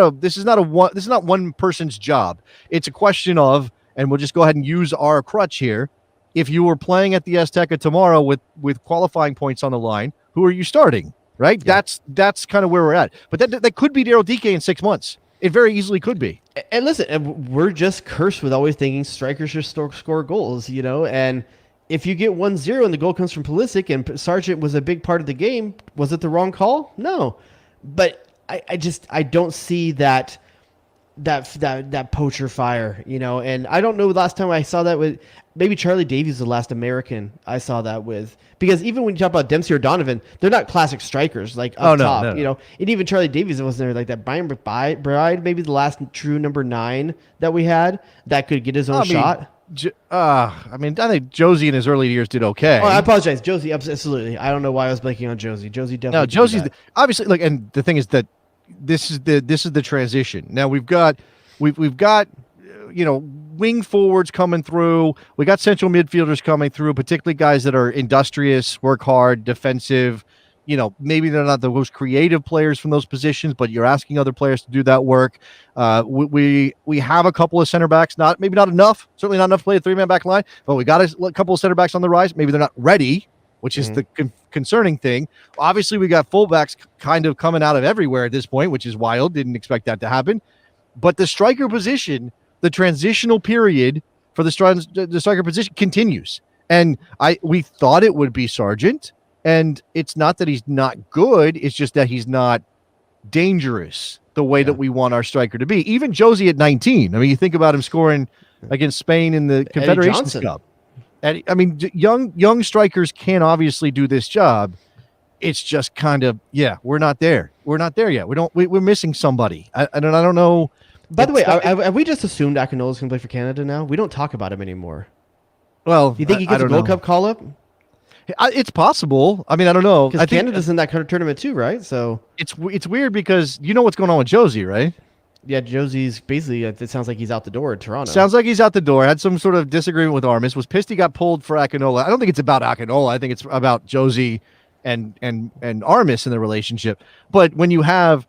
one person's job. It's a question of, and we'll just go ahead and use our crutch here. If you were playing at the Azteca tomorrow with qualifying points on the line, who are you starting? Right? Yeah. That's kind of where we're at. But that could be Daryl DK in 6 months. It very easily could be. And listen, we're just cursed with always thinking strikers should score goals, and if you get 1-0 and the goal comes from Pulisic and Sargent was a big part of the game, was it the wrong call? No. But I don't see that poacher fire, and I don't know last time I saw that with maybe Charlie Davies, the last American I saw that with, because even when you talk about Dempsey or Donovan, they're not classic strikers like up top, and even Charlie Davies wasn't there like that. Brian Bride, maybe the last true number 9 that we had that could get his own shot. I think Josie in his early years did okay. Oh, I apologize, Josie. Absolutely, I don't know why I was blanking on Josie. Josie definitely. No, Josie's obviously look, and the thing is that this is the transition. Now we've got wing forwards coming through. We got central midfielders coming through, particularly guys that are industrious, work hard, defensive. Maybe they're not the most creative players from those positions, but you're asking other players to do that work. We have a couple of center backs, maybe not enough, certainly not enough to play a 3-man back line, but we got a couple of center backs on the rise. Maybe they're not ready, which is the concerning thing. Obviously, we got fullbacks kind of coming out of everywhere at this point, which is wild. Didn't expect that to happen. But the striker position, the transitional period for the striker position continues. And we thought it would be Sargent. And it's not that he's not good. It's just that he's not dangerous the way that we want our striker to be. Even Josie at 19. You think about him scoring against Spain in the Confederations Cup. And young strikers can obviously do this job. It's just kind of, we're not there. We're not there yet. We're missing somebody. I don't know. By the way, have we just assumed Akinola's going to play for Canada now? We don't talk about him anymore. Well, you think he gets a Gold Cup call up? It's possible. I don't know. Because Canada's in that kind of tournament too, right? So it's weird because you know what's going on with Josie, right? Yeah, Josie's basically, it sounds like he's out the door in Toronto. Sounds like he's out the door. Had some sort of disagreement with Armis. Was pissed he got pulled for Akinola. I don't think it's about Akinola. I think it's about Josie and Armis in the relationship. But when you have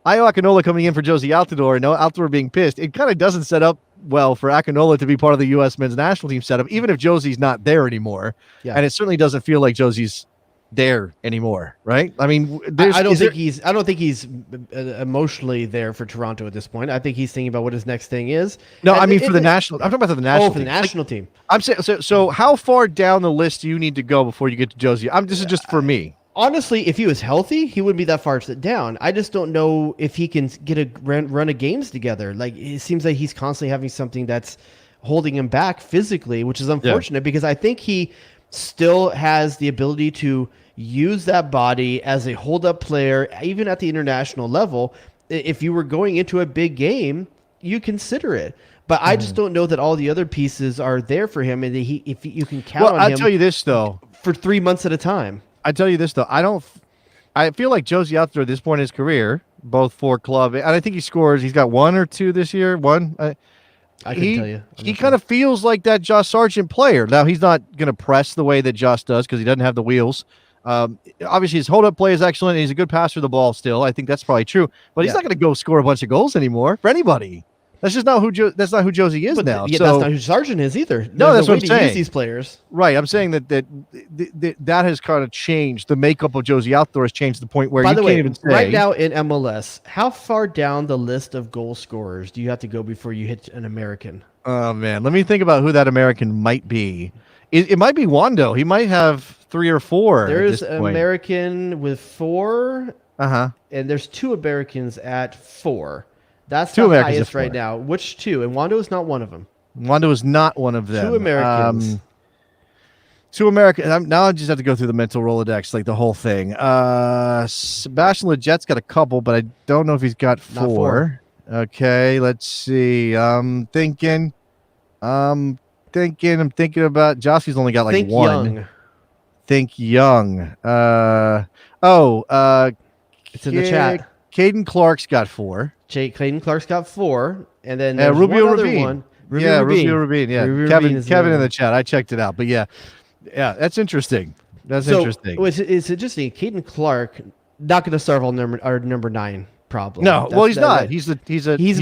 Ayo Akinola coming in for Josie Altidore and Altidore being pissed, it kind of doesn't set up well for Akinola to be part of the U.S. men's national team setup, even if Josie's not there anymore. Yeah. And it certainly doesn't feel like Josie's there anymore, right? I don't think he's emotionally there for Toronto at this point. I think he's thinking about what his next thing is. No, for the national. I'm talking about the national. For the national team. I'm saying. So how far down the list do you need to go before you get to Josie? This is just for me. Honestly, if he was healthy, he wouldn't be that far down. I just don't know if he can get a run of games together. Like, it seems like he's constantly having something that's holding him back physically, which is unfortunate because I think he still has the ability to use that body as a hold-up player, even at the international level. If you were going into a big game, you consider it. But I just don't know that all the other pieces are there for him, and if you can count on I'll him tell you this though. for 3 months at a time. I tell you this though. I feel like Josie Altidore at this point in his career, both for club, and I think he scores. He's got 1 or 2 this year. One. I can tell you. He kind of feels like that Josh Sargent player. Now he's not going to press the way that Josh does because he doesn't have the wheels. Obviously, his hold-up play is excellent. And he's a good passer of the ball still. I think that's probably true. But he's not going to go score a bunch of goals anymore for anybody. That's just not who Josie is now. Yeah, so, that's not who Sargent is either. No, that's what I'm to saying. Use these players, right? I'm saying that has kind of changed. The makeup of Josie Altidore has changed to the point where by you the can't way, even say. right now in MLS, how far down the list of goal scorers do you have to go before you hit an American? Oh man, let me think about who that American might be. It might be Wando. He might have 3 or 4. There's an American with 4. And there's 2 Americans at 4. That's 2 the Americans highest at 4. right now. Which 2? And Wando is not one of them. Wando is not one of them. 2 Americans. 2 Americans. Now I just have to go through the mental Rolodex, like the whole thing. Sebastian Leget's got a couple, but I don't know if he's got 4. Not 4. Okay, let's see. I'm thinking about Joski's only got like Think 1. Young. Think Young. It's in the chat. Caden Clark's got 4. Clayton Clark's got 4, and then there's Rubio one other Rabin. one. Rubio Rabin. Yeah, Rubio Kevin Rabin is in the the chat. I checked it out, but yeah, that's interesting. That's so, interesting. It's interesting. Caden Clark not going to solve our number 9 problem. No, he's not. He's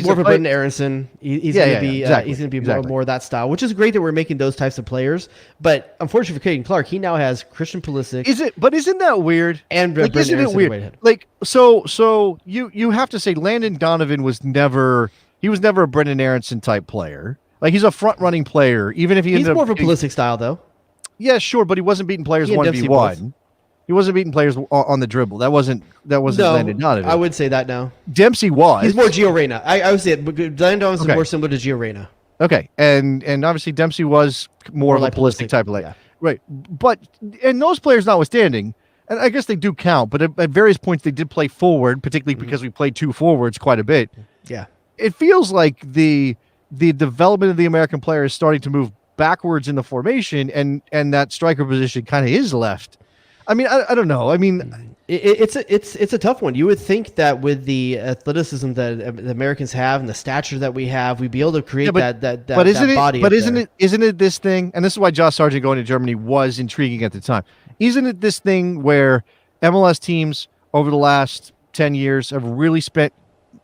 more of a Brendan Aronson. He's going to be exactly, he's going to be more of that style, which is great that we're making those types of players. But unfortunately for Caden Clark, he now has Christian Pulisic. Isn't that weird? And like, isn't it weird? Like so you have to say Landon Donovan was never a Brendan Aronson type player. Like he's a front running player, even if he's more of a Pulisic style though. Yeah, sure, but he wasn't beating players 1v1. He wasn't beating players on the dribble. That wasn't Landon Donovan. I would say that now. Dempsey was. He's more Gio Reyna. I would say Landon Donovan is more similar to Gio Reyna. Okay, and obviously Dempsey was more of like a Pulisic type of player. Yeah. Right. But, and those players notwithstanding, and I guess they do count, but at various points they did play forward, particularly because we played 2 forwards quite a bit. Yeah. It feels like the development of the American player is starting to move backwards in the formation, and that striker position kind of is left. I mean, I don't know. I mean, it's a tough one. You would think that with the athleticism that the Americans have and the stature that we have, we'd be able to create that body. But isn't it this thing? And this is why Josh Sargent going to Germany was intriguing at the time. Isn't it this thing where MLS teams over the last 10 years have really spent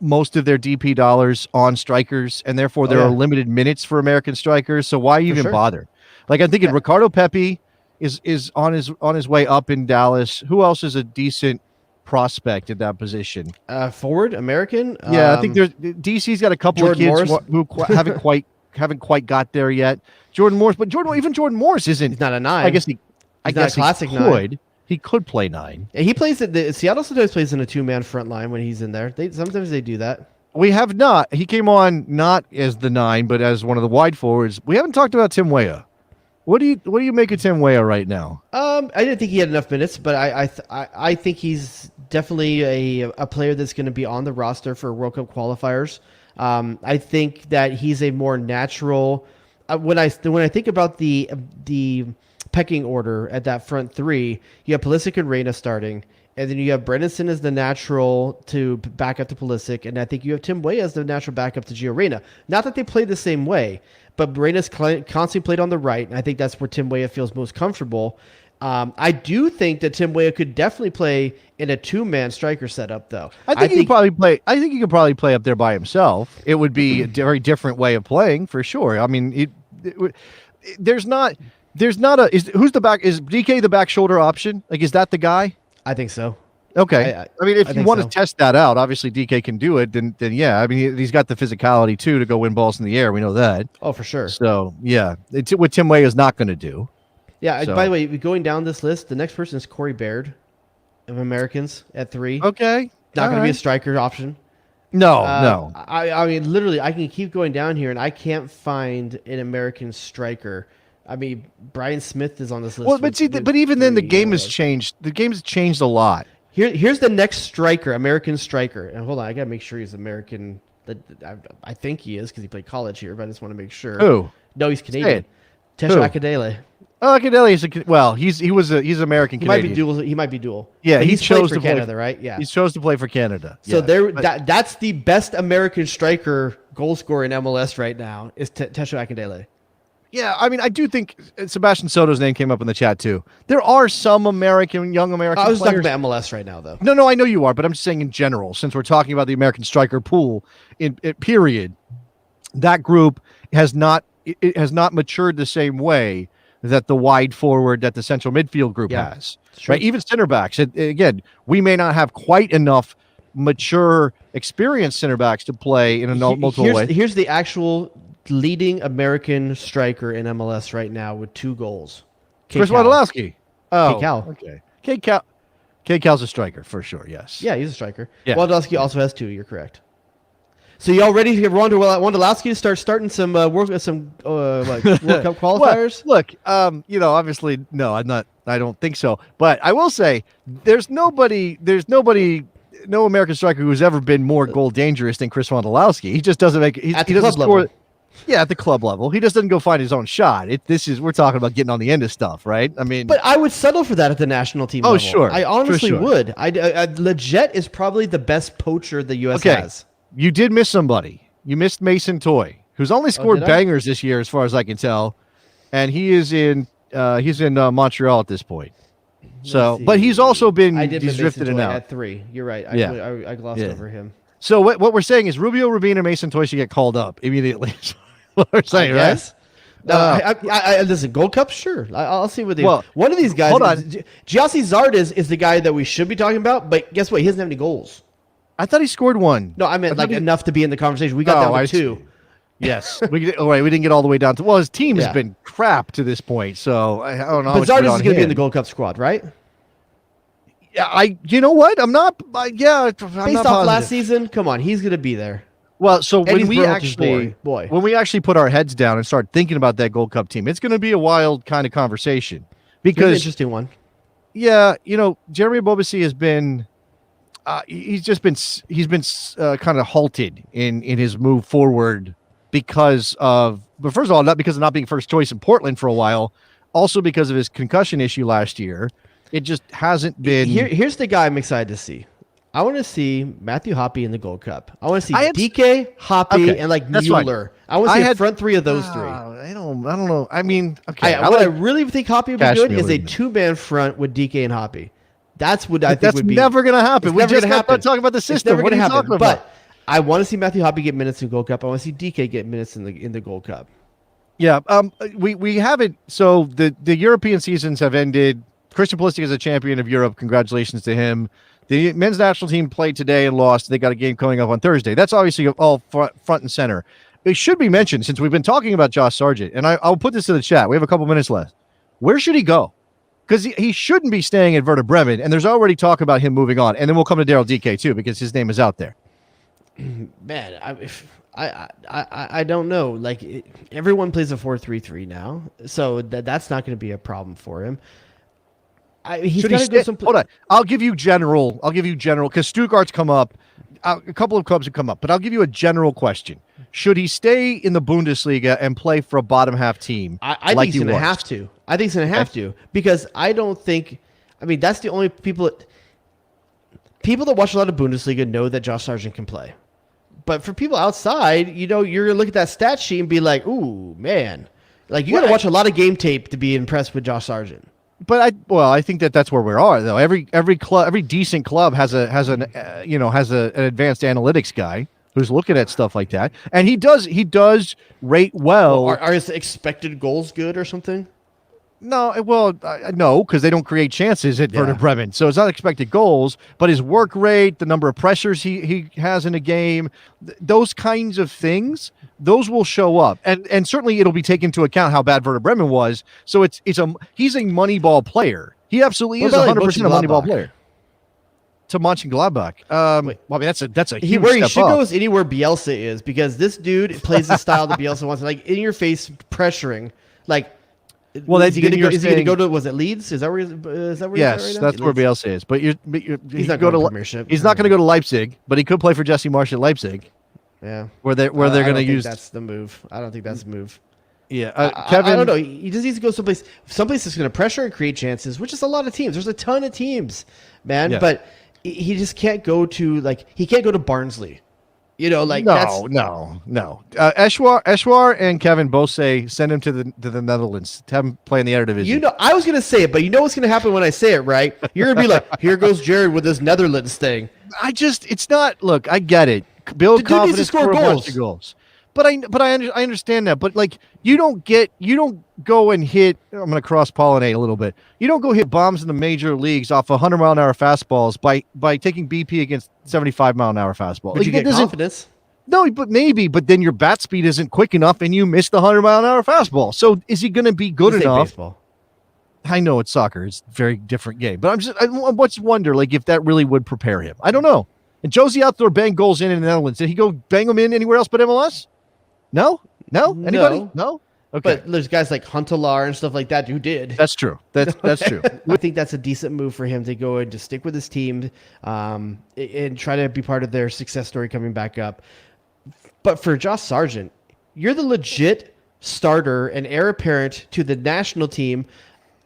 most of their DP dollars on strikers, and therefore there are limited minutes for American strikers? So why even bother? Like I'm thinking Ricardo Pepi is on his way up in Dallas. Who else is a decent prospect at that position? Forward American. Yeah, I think there's DC's got a couple Jordan of kids Morris. who haven't quite got there yet. Jordan Morris, but Jordan Morris isn't. He's not a 9. I guess a classic he could. 9. He could play 9. Yeah, he plays at Seattle sometimes plays in a 2-man front line when he's in there. Sometimes they do that. We have not. He came on not as the 9, but as one of the wide forwards. We haven't talked about Tim Weah. What do you make of Tim Weah right now? I didn't think he had enough minutes, but I think he's definitely a player that's going to be on the roster for World Cup qualifiers. I think that he's a more natural. When I think about the pecking order at that front 3, you have Pulisic and Reyna starting, and then you have Bredinson as the natural to back up to Pulisic, and I think you have Tim Weah as the natural backup to Gio Reyna. Not that they play the same way, but Reyna's constantly played on the right, and I think that's where Tim Weah feels most comfortable. I do think that Tim Weah could definitely play in a 2-man striker setup, though. I think he could probably play up there by himself. It would be a very different way of playing for sure. I mean, who's the back? Is DK the back shoulder option? Like, is that the guy? I think so. Okay. I mean, if you want to test that out, obviously DK can do it. Then yeah. I mean, he's got the physicality too to go win balls in the air. We know that. Oh, for sure. So yeah, it's what Tim Weah is not going to do. Yeah. So. By the way, going down this list, the next person is Corey Baird of Americans at 3. Okay. Not going to be a striker option. No. I mean, literally, I can keep going down here, and I can't find an American striker. I mean, Brian Smith is on this list. Well, but even then, the game has changed. The game has changed a lot. Here's the next striker, American striker. And hold on, I got to make sure he's American. I think he is because he played college here, but I just want to make sure. Who? No, he's Canadian. Who? Tesho Akindele. Oh, Akindele is he's American Canadian. He might be dual. Yeah, But he he's played chose for to play Canada, right? Yeah. He chose to play for Canada. So yeah. that's the best American striker goal scorer in MLS right now is Tesho Akindele. Yeah, I mean, I do think Sebastian Soto's name came up in the chat too. There are some young American I was talking players. about MLS right now, though. No, I know you are, but I'm just saying in general, since we're talking about the American striker pool, in period, that group has not matured the same way that the wide forward, that the central midfield group has. Right? Even center backs. Again, we may not have quite enough mature, experienced center backs to play in a multiple way. Here's the actual leading American striker in MLS right now with 2 goals. Chris Wondolowski. Oh, K-Cal. Okay. K-Cal's a striker for sure. Yes. Yeah, he's a striker. Yeah. Wondolowski also has 2. You're correct. So y'all ready to get Wondolowski to start starting some World Cup qualifiers? Well, look, obviously, no, I'm not. I don't think so. But I will say, there's no American striker who's ever been more goal dangerous than Chris Wondolowski. He just doesn't make. He doesn't score. Level. Yeah, at the club level, he just doesn't go find his own shot. We're talking about getting on the end of stuff, right? I mean, but I would settle for that at the national team level. Sure, I honestly would. Leggett is probably the best poacher the U.S. has. You did miss somebody. You missed Mason Toy, who's only scored bangers this year, as far as I can tell, and he is in Montreal at this point. So, but he's also been he's drifted in and out. At 3, you're right. I glossed over him. So what we're saying is Rubio, Rubin, and Mason Toy should get called up immediately. What we're saying, right? No, listen, Gold Cup, sure. I'll see what they. Well, one of these guys. Hold on, Giassi Zard is the guy that we should be talking about, but guess what? He doesn't have any goals. I thought he scored 1. No, I meant enough to be in the conversation. We got down to 2. Yes, we didn't get all the way down to. Well, his team has been crap to this point, so I don't know. But Zardes is going to be in the Gold Cup squad, right? Yeah, you know what? I'm not. Based off last season, come on, he's going to be there. Well, so when we actually put our heads down and start thinking about that Gold Cup team, it's going to be a wild kind of conversation because an interesting one. Yeah, Jeremy Bobasi has been. He's been kind of halted in his move forward because of, but first of all, not because of not being first choice in Portland for a while, also because of his concussion issue last year. It just hasn't been. Here's the guy I'm excited to see. I want to see Matthew Hoppe in the Gold Cup. I want to see DK, Hoppe, and Mueller. I want to see a front 3 of those 3. I don't know. I mean, okay. I really think Hoppe would be good is a 2-man front with DK and Hoppe. That's what I think would be. That's never going to happen. We just got done talking about the system. It's never going to happen. But I want to see Matthew Hoppe get minutes in the Gold Cup. I want to see DK get minutes in the Gold Cup. Yeah. We haven't. So the European seasons have ended. Christian Pulisic is a champion of Europe. Congratulations to him. The men's national team played today and lost. They got a game coming up on Thursday. That's obviously all front and center. It should be mentioned, since we've been talking about Josh Sargent, and I'll put this in the chat. We have a couple minutes left. Where should he go? Because he shouldn't be staying at Werder Bremen, and there's already talk about him moving on. And then we'll come to Daryl DK too, because his name is out there. Man, I don't know. Everyone plays a 4-3-3 now, so that's not going to be a problem for him. He's got to go some. Hold on, I'll give you general because Stuttgart's come up. A couple of clubs have come up, but I'll give you a general question. Should he stay in the Bundesliga and play for a bottom half team? I think he's going to have to. I think he's going to have to, because I don't think. I mean, that's the only people that watch a lot of Bundesliga know that Josh Sargent can play. But for people outside, you're going to look at that stat sheet and be like, "Ooh, man!" You got to watch a lot of game tape to be impressed with Josh Sargent. But I think that's where we are though. Every club, every decent club has an advanced analytics guy who's looking at stuff like that, and he does rate well. Are his expected goals good or something? No, no, because they don't create chances at Werder Bremen, so it's not expected goals. But his work rate, the number of pressures he has in a game, those kinds of things, those will show up, and certainly it'll be taken into account how bad Werder Bremen was. So he's a Moneyball player. He absolutely is 100% a Moneyball player. To Mönchengladbach. I mean that's a huge where he step should up. go is anywhere Bielsa is, because this dude plays the style that Bielsa wants, in your face pressuring, Well, is he going to go to? Was it Leeds? Is that where? Yes, he's at right that's now? where Bielsa is. But he's not going to Premiership. He's not going to go to Leipzig, but he could play for Jesse Marsch at Leipzig. Yeah. where they're I going don't to think use. that's the move. I don't think that's the move. Yeah, Kevin. I don't know. He just needs to go someplace that's going to pressure and create chances, which is a lot of teams. There's a ton of teams, man. Yeah. But he just can't go to he can't go to Barnsley. No. Eshwar and Kevin both say send him to the Netherlands to have him play in the Eredivisie. I was going to say it, but you know what's going to happen when I say it, right? You're going to be like, here goes Jared with his Netherlands thing. It's not. Look, I get it. Build The dude needs to confidence, score for a bunch goals. of goals. But I understand that. But you don't go and hit. I'm going to cross pollinate a little bit. You don't go hit bombs in the major leagues off 100-mile-an-hour fastballs by taking BP against 75-mile-an-hour fastball. But you get confidence. No, but maybe. But then your bat speed isn't quick enough, and you miss the 100-mile-an-hour fastball. So is he going to be good enough? Baseball. I know it's soccer. It's a very different game. But I just wonder if that really would prepare him. I don't know. And Josie out there bang goals in the Netherlands. Did he go bang them in anywhere else but MLS? No? Anybody? No? Okay. But there's guys like Huntelaar and stuff like that who did. That's true. That's true. I think that's a decent move for him to go and just stick with his team and try to be part of their success story coming back up. But for Josh Sargent, you're the legit starter and heir apparent to the national team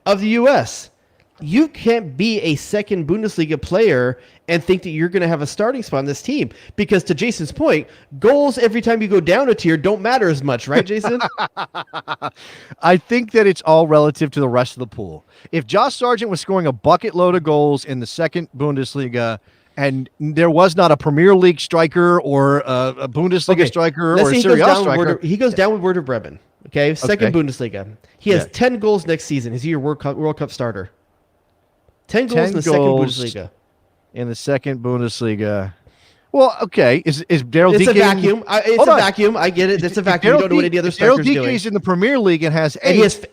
of the U.S. You can't be a second Bundesliga player and think that you're going to have a starting spot on this team. Because to Jason's point, goals every time you go down a tier don't matter as much, right, Jason? I think that it's all relative to the rest of the pool. If Josh Sargent was scoring a bucket load of goals in the second Bundesliga and there was not a Premier League striker or a Bundesliga striker or a Serie A striker. He goes down with Werder Bremen. Okay, second Bundesliga. He has 10 goals next season. Is he your World Cup starter? 10 goals in the second Bundesliga. In the second Bundesliga. Well, okay. Is Daryl Dike? It's a vacuum. It's a vacuum. I get it. It's a vacuum. You don't know what any other striker's doing. Daryl Dike is in the Premier League and has 8. And he has,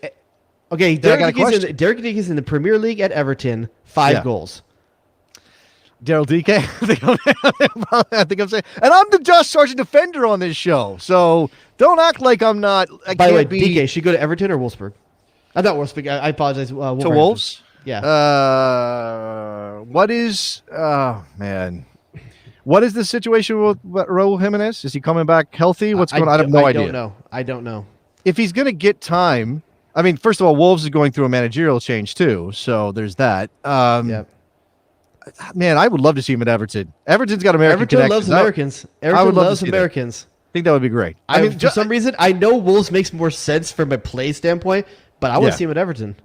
okay, Derek Dike is in the Premier League at Everton, 5 goals. Daryl Dike, I think I'm saying, and I'm the Josh Sargent defender on this show, so don't act like I'm not. By the way, Dike should go to Everton or Wolfsburg. I'm not Wolfsburg. I apologize. To Wolves. Yeah. What is? Oh man, what is the situation with Raul Jimenez? Is he coming back healthy? What's going on? I have no idea. I don't know. If he's going to get time, I mean, first of all, Wolves is going through a managerial change too, so there's that. Yep. Man, I would love to see him at Everton. Everton's got American Everton connections. loves Americans. Everton loves Americans. I think that would be great. I mean, for some reason, I know Wolves makes more sense from a play standpoint, but I want to see him at Everton.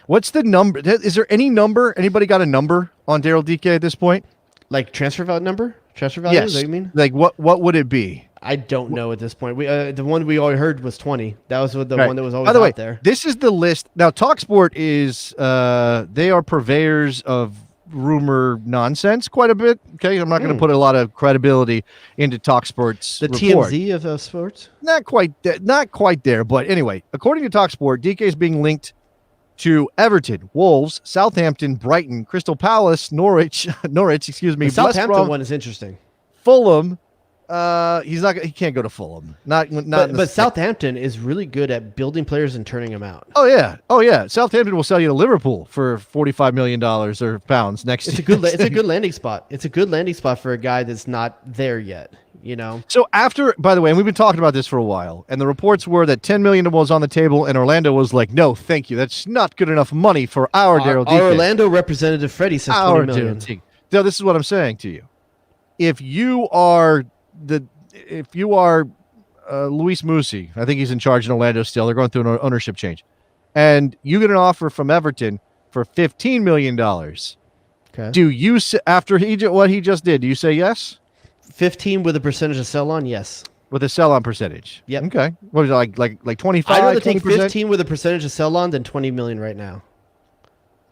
What's the number? Is there any number? Anybody got a number on Daryl Dike at this point? Like transfer value number? Transfer value? Yes. Is that what you mean? Like what would it be? I don't know at this point. We the one we always heard was 20. That was the one that was always By the way, out there. This is the list. Now, TalkSport is they are purveyors of rumor nonsense quite a bit. Okay, I'm not going to put a lot of credibility into TalkSport's the report. TMZ of sports. Not quite there. But anyway, according to TalkSport, Dike is being linked to Everton, Wolves, Southampton, Brighton, Crystal Palace, Norwich. Excuse me. The Southampton one is interesting. Fulham. He can't go to Fulham. But Southampton is really good at building players and turning them out. Oh yeah. Southampton will sell you to Liverpool for $45 million or pounds next year. It's a good landing spot. It's a good landing spot for a guy that's not there yet. You know. So by the way, and we've been talking about this for a while, and the reports were that $10 million was on the table, and Orlando was like, "No, thank you. That's not good enough money for our Daryl Dike." Our Orlando representative Freddie says $20 million. No, this is what I'm saying to you. If you are Luis Musi, I think he's in charge in Orlando still. They're going through an ownership change, and you get an offer from Everton for $15 million. Okay. Do you after what he just did? Do you say yes? 15 with a percentage of sell on, yes. With a sell on percentage. Yep. Okay. What is it like 25? I'd rather take 20%? 15 with a percentage of sell on than 20 million right now.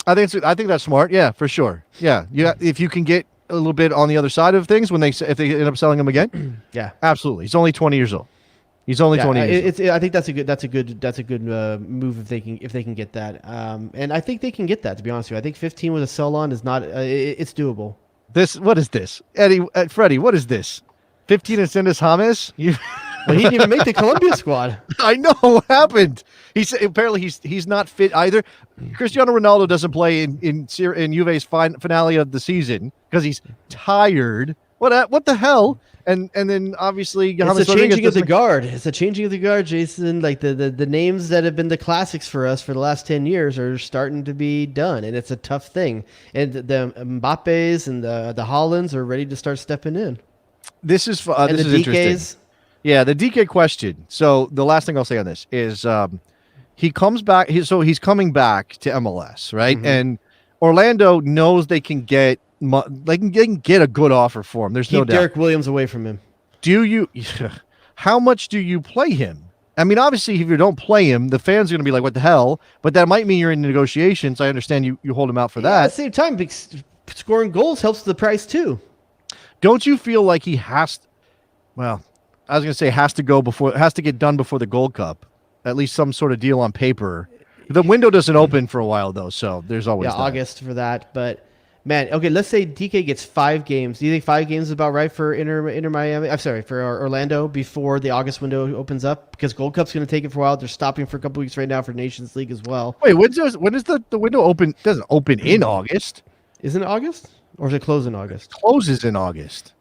I think that's smart. Yeah, for sure. Yeah. If you can get a little bit on the other side of things if they end up selling him again. Yeah. Absolutely. He's only 20 years old. He's only 20 years old. I think that's a good move if they can get that. And I think they can get that, to be honest with you. I think 15 with a sell on is not it's doable. What is this? Freddie, what is this? 15 and Sendes James? Well, he didn't even make the Colombia squad. I know what happened. Apparently he's not fit either. Cristiano Ronaldo doesn't play in Juve's finale of the season because he's tired. What the hell? and then obviously It's a James changing Rodriguez of the doesn't- guard. It's a changing of the guard, Jason. Like the names that have been the classics for us for the last 10 years are starting to be done, and it's a tough thing. And the Mbappes and the Haalands are ready to start stepping in. This is And this the is interesting. DKs. Yeah, the DK question. So the last thing I'll say on this is he comes back. He's coming back to MLS, right? Mhm. And Orlando knows they can get they can get a good offer for him. There's no Keep doubt. Derek Williams away from him. Do you? How much do you play him? I mean, obviously, if you don't play him, the fans are going to be like, "What the hell?" But that might mean you're in negotiations. I understand you hold him out for Yeah, at that. the same time, scoring goals helps the price too. Don't you feel like he has? Well, I was going to say has to get done before the Gold Cup. At least some sort of deal on paper. The window doesn't open for a while though, so there's always that. August for that. But man, okay, let's say DK gets 5 games. Do you think 5 games is about right for Inter Miami? I'm sorry, for Orlando before the August window opens up? Because Gold Cup's going to take it for a while. They're stopping for a couple weeks right now for Nations League as well. Wait, when is the window open? It doesn't open in August. Isn't it August? Or is it close in August? Closes in August.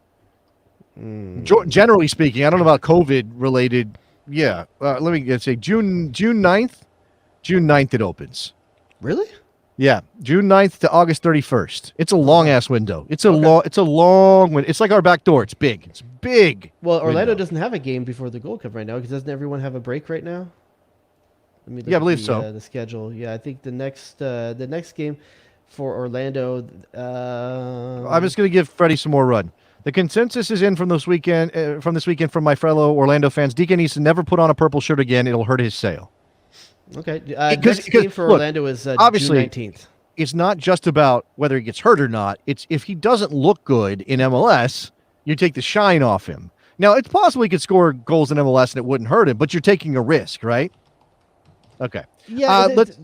Generally speaking, I don't know about COVID related. Yeah, let me say June 9th. June 9th it opens. Really? Yeah, June 9th to August 31st. It's a long ass window. It's a long window. It's like our back door. It's big. It's big. Well, Orlando window. doesn't have a game before the Gold Cup right now because doesn't everyone have a break right now? Let me look Yeah, I at believe so. The schedule. Yeah, I think the next game for Orlando. I'm just going to give Freddie some more run. The consensus is in from this weekend. From my fellow Orlando fans. DK needs to never put on a purple shirt again. It'll hurt his sale. Okay. Because- Next game for look, Orlando is obviously, June 19th. It's not just about whether he gets hurt or not. It's if he doesn't look good in MLS, you take the shine off him. Now, it's possible he could score goals in MLS and it wouldn't hurt him, but you're taking a risk, right? Okay. Yeah. Let's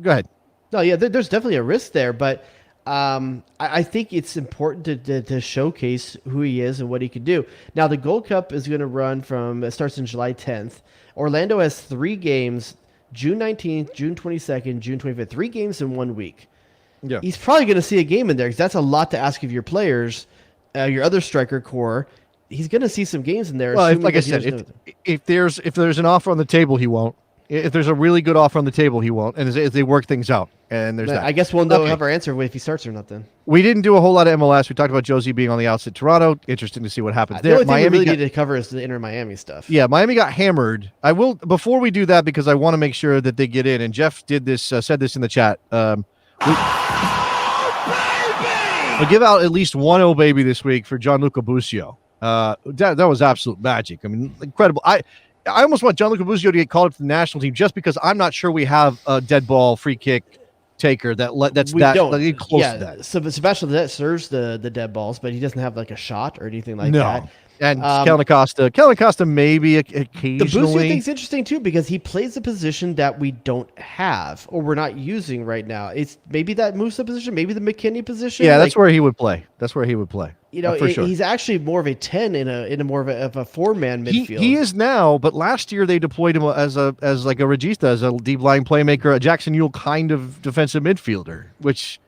go ahead. No, yeah, there's definitely a risk there, but I think it's important to showcase who he is and what he can do. Now, the Gold Cup is going to run it starts in July 10th. Orlando has 3 games, June 19th, June 22nd, June 25th, 3 games in 1 week. Yeah. He's probably going to see a game in there because that's a lot to ask of your players, your other striker core. He's going to see some games in there. Well, assuming like I that he said, doesn't- if there's an offer on the table, he won't. If there's a really good offer on the table, he won't. And as they work things out, and there's that. I guess we'll know Okay. have our answer if he starts or not then. We didn't do a whole lot of MLS. We talked about Josie being on the outs at Toronto. Interesting to see what happens The there. only thing we really got, need to cover is the Inter Miami stuff. yeah, Miami got hammered. I will before we do that because I want to make sure that they get in. And Jeff did this, said this in the chat. We'll give out at least one "Oh Baby" this week for Gianluca Busio. That was absolute magic. I mean, incredible. I almost want Gianluca Busio to get called up to the national team just because I'm not sure we have a dead ball free kick taker that's We that don't. like, close Yeah, to that. so Sebastian Lletget serves the dead balls, but he doesn't have like a shot or anything like No. that. And Kellen Acosta maybe The Busio occasionally. thing's interesting too because he plays a position that we don't have or we're not using right now. It's maybe that Musa position, maybe the McKinney position. Yeah, that's where he would play. you know for sure. he's actually more of a 10 in a more of a 4-man midfield. He is now, but last year they deployed him as like a regista, as a deep line playmaker, a Jackson Ewell kind of defensive midfielder, which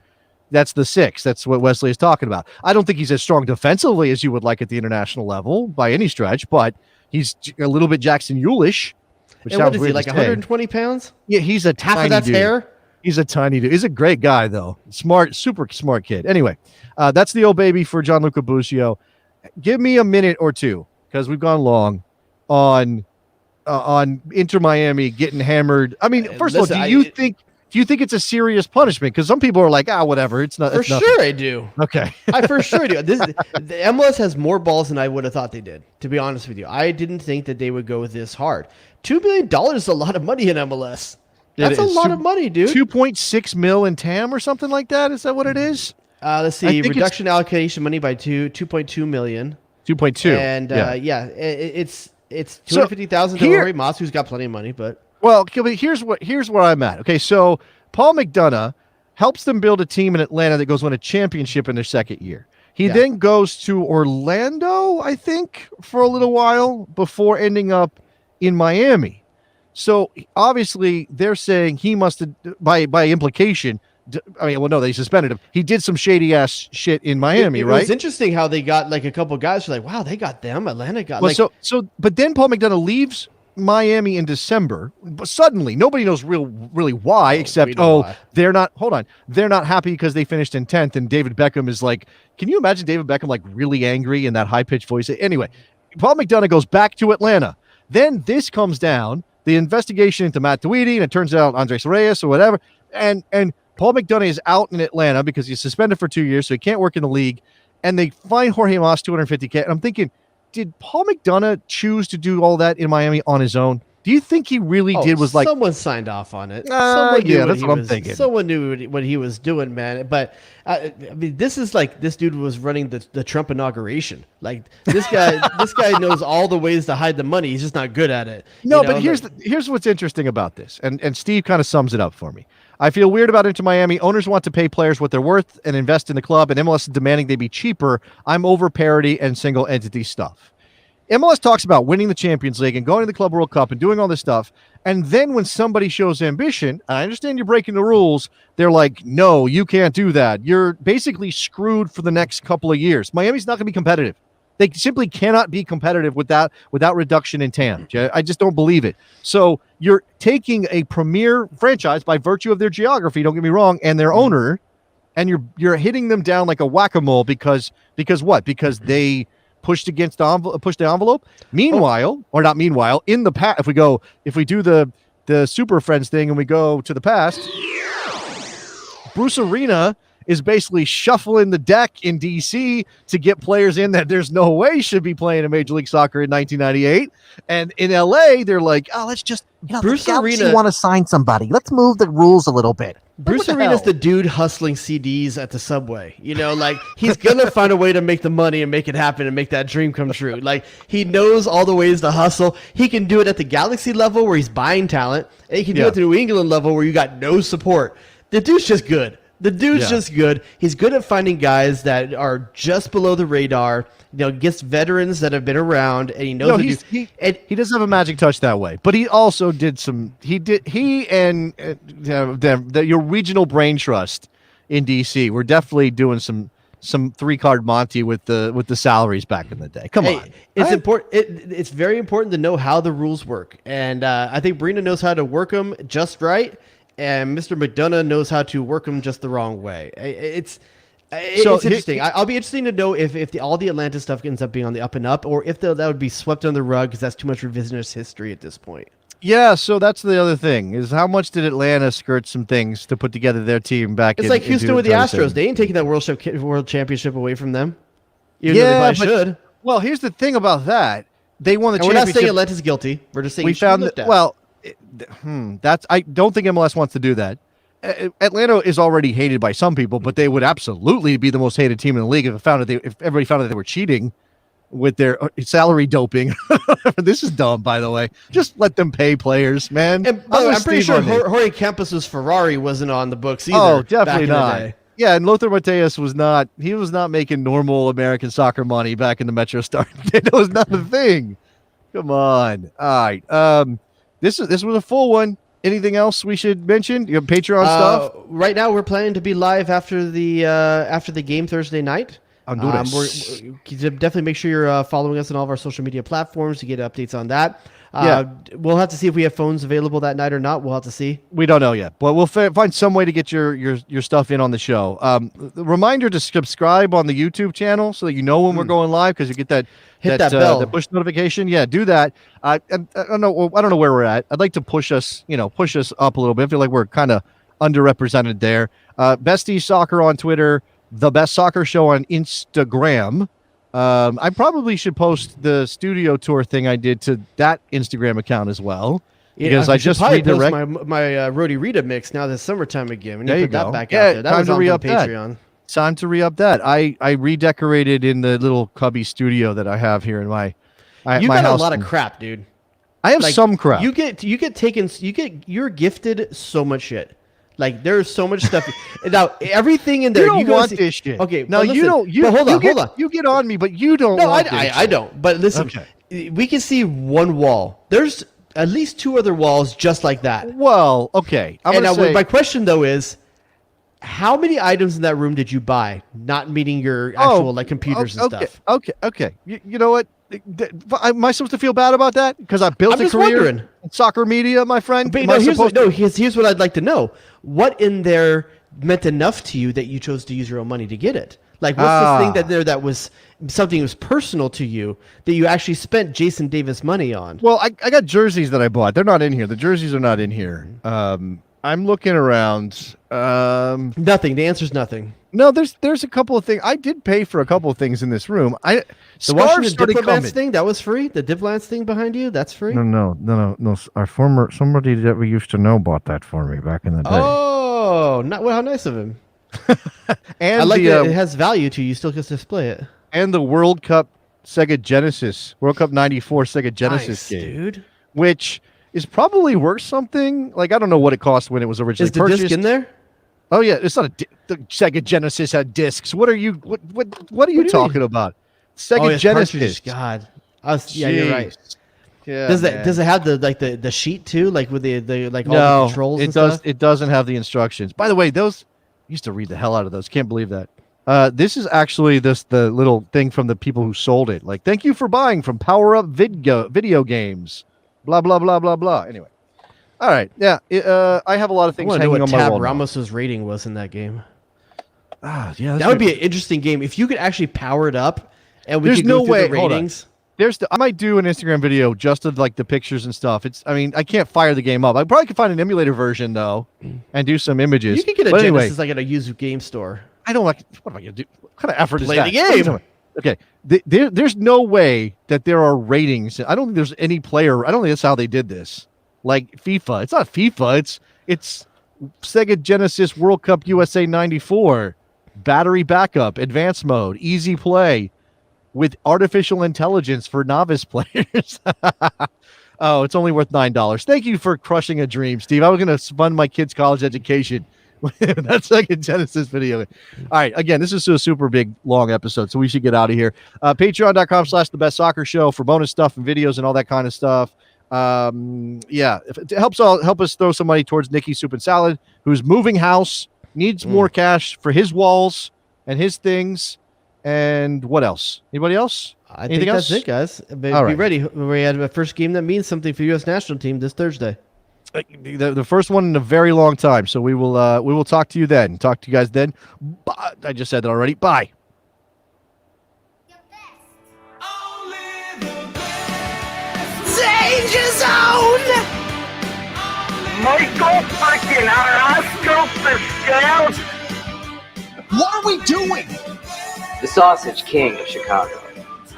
that's the 6. That's what Wesley is talking about. I don't think he's as strong defensively as you would like at the international level by any stretch, but he's a little bit Jackson Ewell-ish. Which and what sounds is he weird like to say. 120 pounds? Yeah, he's a Half tiny of that's dude. hair. He's a tiny dude. He's a great guy, though. Smart, super smart kid. Anyway, that's the "Oh Baby" for Gianluca Busio. Give me a minute or two, because we've gone long, on Inter Miami getting hammered. I mean, first of all, do you think it's a serious punishment? Because some people are like, whatever. It's not. For it's nothing. sure I do. Okay. I for sure do. The MLS has more balls than I would have thought they did, to be honest with you. I didn't think that they would go this hard. $2 million is a lot of money in MLS. That's a lot of money, dude. 2.6 mil in TAM or something like that. Is that what it is? Let's see. Reduction allocation money by 2.2 million. 2.2. And it's So, $250,000 to here- Rory Moss, who's got plenty of money, but Well, here's where I'm at. Okay, so Paul McDonough helps them build a team in Atlanta that goes win a championship in their second year. He then goes to Orlando, I think, for a little while before ending up in Miami. So obviously they're saying he must have, by implication, I mean, well, no, they suspended him. He did some shady ass shit in Miami, It right? was interesting how they got like a couple guys who were like, wow, they got them. Atlanta got Well, like. but then Paul McDonough leaves Miami in December, but suddenly nobody knows really why, except why. they're not. Hold on, they're not happy because they finished in 10th, and David Beckham is like, can you imagine David Beckham like really angry in that high pitched voice? Anyway, Paul McDonough goes back to Atlanta. Then this comes down, the investigation into Matt Tweedy, and it turns out Andres Reyes or whatever, and Paul McDonough is out in Atlanta because he's suspended for 2 years, so he can't work in the league, and they fine Jorge Mas $250K, and I'm thinking, did Paul McDonough choose to do all that in Miami on his own? Do you think he really did? Was like someone signed off on it. Someone knew that's what I'm thinking. Someone knew what he was doing, man. But I mean, this is like this dude was running the Trump inauguration. Like this guy knows all the ways to hide the money. He's just not good at it. No, but here's what's interesting about this, and Steve kind of sums it up for me. I feel weird about Inter Miami. Owners want to pay players what they're worth and invest in the club, and MLS is demanding they be cheaper. I'm over parity and single entity stuff. MLS talks about winning the Champions League and going to the Club World Cup and doing all this stuff. And then when somebody shows ambition, I understand you're breaking the rules, they're like, no, you can't do that. You're basically screwed for the next couple of years. Miami's not going to be competitive. They simply cannot be competitive without reduction in TAM. I just don't believe it. So you're taking a premier franchise by virtue of their geography, don't get me wrong, and their owner, and you're hitting them down like a whack-a-mole because what? Because they pushed the envelope. Meanwhile, or not meanwhile, in the past, if we do the Super Friends thing and we go to the past, Bruce Arena is basically shuffling the deck in DC to get players in that there's no way should be playing in Major League Soccer in 1998. And in LA, they're like, oh, let's just Bruce the Galaxy Arena want to sign somebody. Let's move the rules a little bit. Bruce Arena's the dude hustling CDs at the subway. You know, like he's gonna find a way to make the money and make it happen and make that dream come true. Like he knows all the ways to hustle. He can do it at the Galaxy level where he's buying talent, and he can do it at the New England level where you got no support. The dude's just good. The dude's just good. He's good at finding guys that are just below the radar. You know, gets veterans that have been around, and he knows. He doesn't have a magic touch that way, but he also did some. He and your regional brain trust in DC were definitely doing some 3-card Monty with the salaries back in the day. Come on, it's important. It's very important to know how the rules work, and I think Brina knows how to work them just right. And Mr. McDonough knows how to work them just the wrong way. It's interesting. I'll be interested to know if all the Atlanta stuff ends up being on the up and up, or if that would be swept under the rug because that's too much revisionist history at this point. Yeah, so that's the other thing is how much did Atlanta skirt some things to put together their team back? It's like Houston with the Astros. They ain't taking that world championship away from them. Even though they probably should. Well, here's the thing about that: they won the championship. We're not saying Atlanta's guilty. We're just saying we found that. Well. I don't think MLS wants to do that. Atlanta is already hated by some people, but they would absolutely be the most hated team in the league if everybody found out they were cheating with their salary doping. This is dumb, by the way. Just let them pay players, man. And, I'm pretty sure Jorge Campos' Ferrari wasn't on the books either. Oh, definitely not. Yeah, and Lothar Matthäus was not. He was not making normal American soccer money back in the MetroStar. That was not the thing. Come on. All right. This was a full one. Anything else we should mention? Your Patreon stuff? Right now, we're planning to be live after the game Thursday night. Definitely make sure you're following us on all of our social media platforms to get updates on that. We'll have to see if we have phones available that night or not. We'll have to see. We don't know yet, but we'll find some way to get your stuff in on the show. The reminder to subscribe on the YouTube channel so that you know when we're going live, because you get that bell, the push notification. Yeah, do that. I don't know where we're at. I'd like to push us up a little bit. I feel like we're kind of underrepresented there. Bestie Soccer on Twitter, The Best Soccer Show on Instagram. I probably should post the studio tour thing I did to that Instagram account as well, because I just redirect my Rody Rita mix now this summertime again. We need to put that back out there. That was on Patreon. Time to re-up that. I redecorated in the little cubby studio that I have here in my you my got house. a lot of crap, dude. I have some crap. You're gifted so much shit. Like there's so much stuff. Now everything in there. You don't want this shit. Okay, no, listen, you don't. hold on. You get on me, but you don't. No, want I don't. But listen, we can see one wall. There's at least 2 other walls just like that. Well, okay. My question though is, How many items in that room did you buy? Not meaning your actual like computers and stuff. Okay. You know what? Am I supposed to feel bad about that? Because I built I'm a just career wondering. in soccer media, my friend. But Am I here's supposed here's what I'd like to know. What in there meant enough to you that you chose to use your own money to get it? Like, what's this thing that was something that was personal to you that you actually spent Jason Davis money on? Well, I got jerseys that I bought. They're not in here. The jerseys are not in here. I'm looking around. Nothing. The answer's nothing. No, there's a couple of things. I did pay for a couple of things in this room. The scarves Washington started Diplomats coming. thing, that was free? The Diplomats thing behind you, that's free? No. Somebody that we used to know bought that for me back in the day. Oh, how nice of him. And I like that it has value to you. You still can display it. And the World Cup Sega Genesis, World Cup 94 Sega Genesis game. Dude. Which is probably worth something. Like, I don't know what it cost when it was originally Is the purchased. disc in there? Oh yeah, it's not the Sega Genesis had discs. What are you talking about? Sega Genesis. God. You're right. Yeah. Does it have the sheet too, like with the all the controls? It does. It doesn't have the instructions. By the way, those I used to read the hell out of those. Can't believe that. This is actually the little thing from the people who sold it. Like, thank you for buying from Power Up Video Games. Blah blah blah blah blah. Anyway, all right. Yeah, I have a lot of things hanging on my wall. Ramos's rating was in that game. Yeah, that would be an interesting game if you could actually power it up and we There's could go no through way. the ratings. I might do an Instagram video just of like the pictures and stuff. I can't fire the game up. I probably could find an emulator version though, and do some images. You can get a Genesis like at a used game store. I don't like. What am I gonna do? What kind of effort is Play that? the game. Okay, there's no way that there are ratings. I don't think there's any player. I don't think that's how they did this. Like FIFA, it's not FIFA. It's Sega Genesis World Cup USA '94, battery backup, advanced mode, easy play, with artificial intelligence for novice players. Oh, it's only worth $9. Thank you for crushing a dream, Steve. I was going to fund my kids' college education. That's like a Genesis video. All right. Again, this is a super big, long episode, so we should get out of here. Patreon.com/thebestsoccershow for bonus stuff and videos and all that kind of stuff. It help us throw some money towards Nikki Soup and Salad, who's moving house, needs more cash for his walls and his things. And what else? Anybody else? Anything else? That's it, guys. Be ready. We had a first game that means something for the U.S. national team this Thursday. The first one in a very long time. So we will talk to you then. Talk to you guys then. Bye. I just said that already. Bye. Danger Zone! Michael freaking horoscope the scales! What are we doing? The Sausage King of Chicago.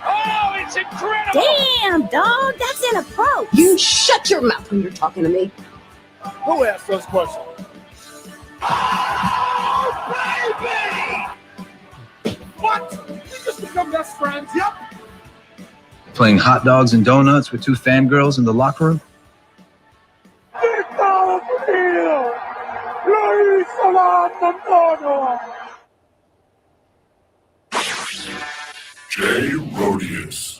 Oh, it's incredible! Damn, dog, that's in a pro. You shut your mouth when you're talking to me. Who asked those questions? Oh, baby! What? We just become best friends? Yep. Playing hot dogs and donuts with two fangirls in the locker room? Jay Rodius.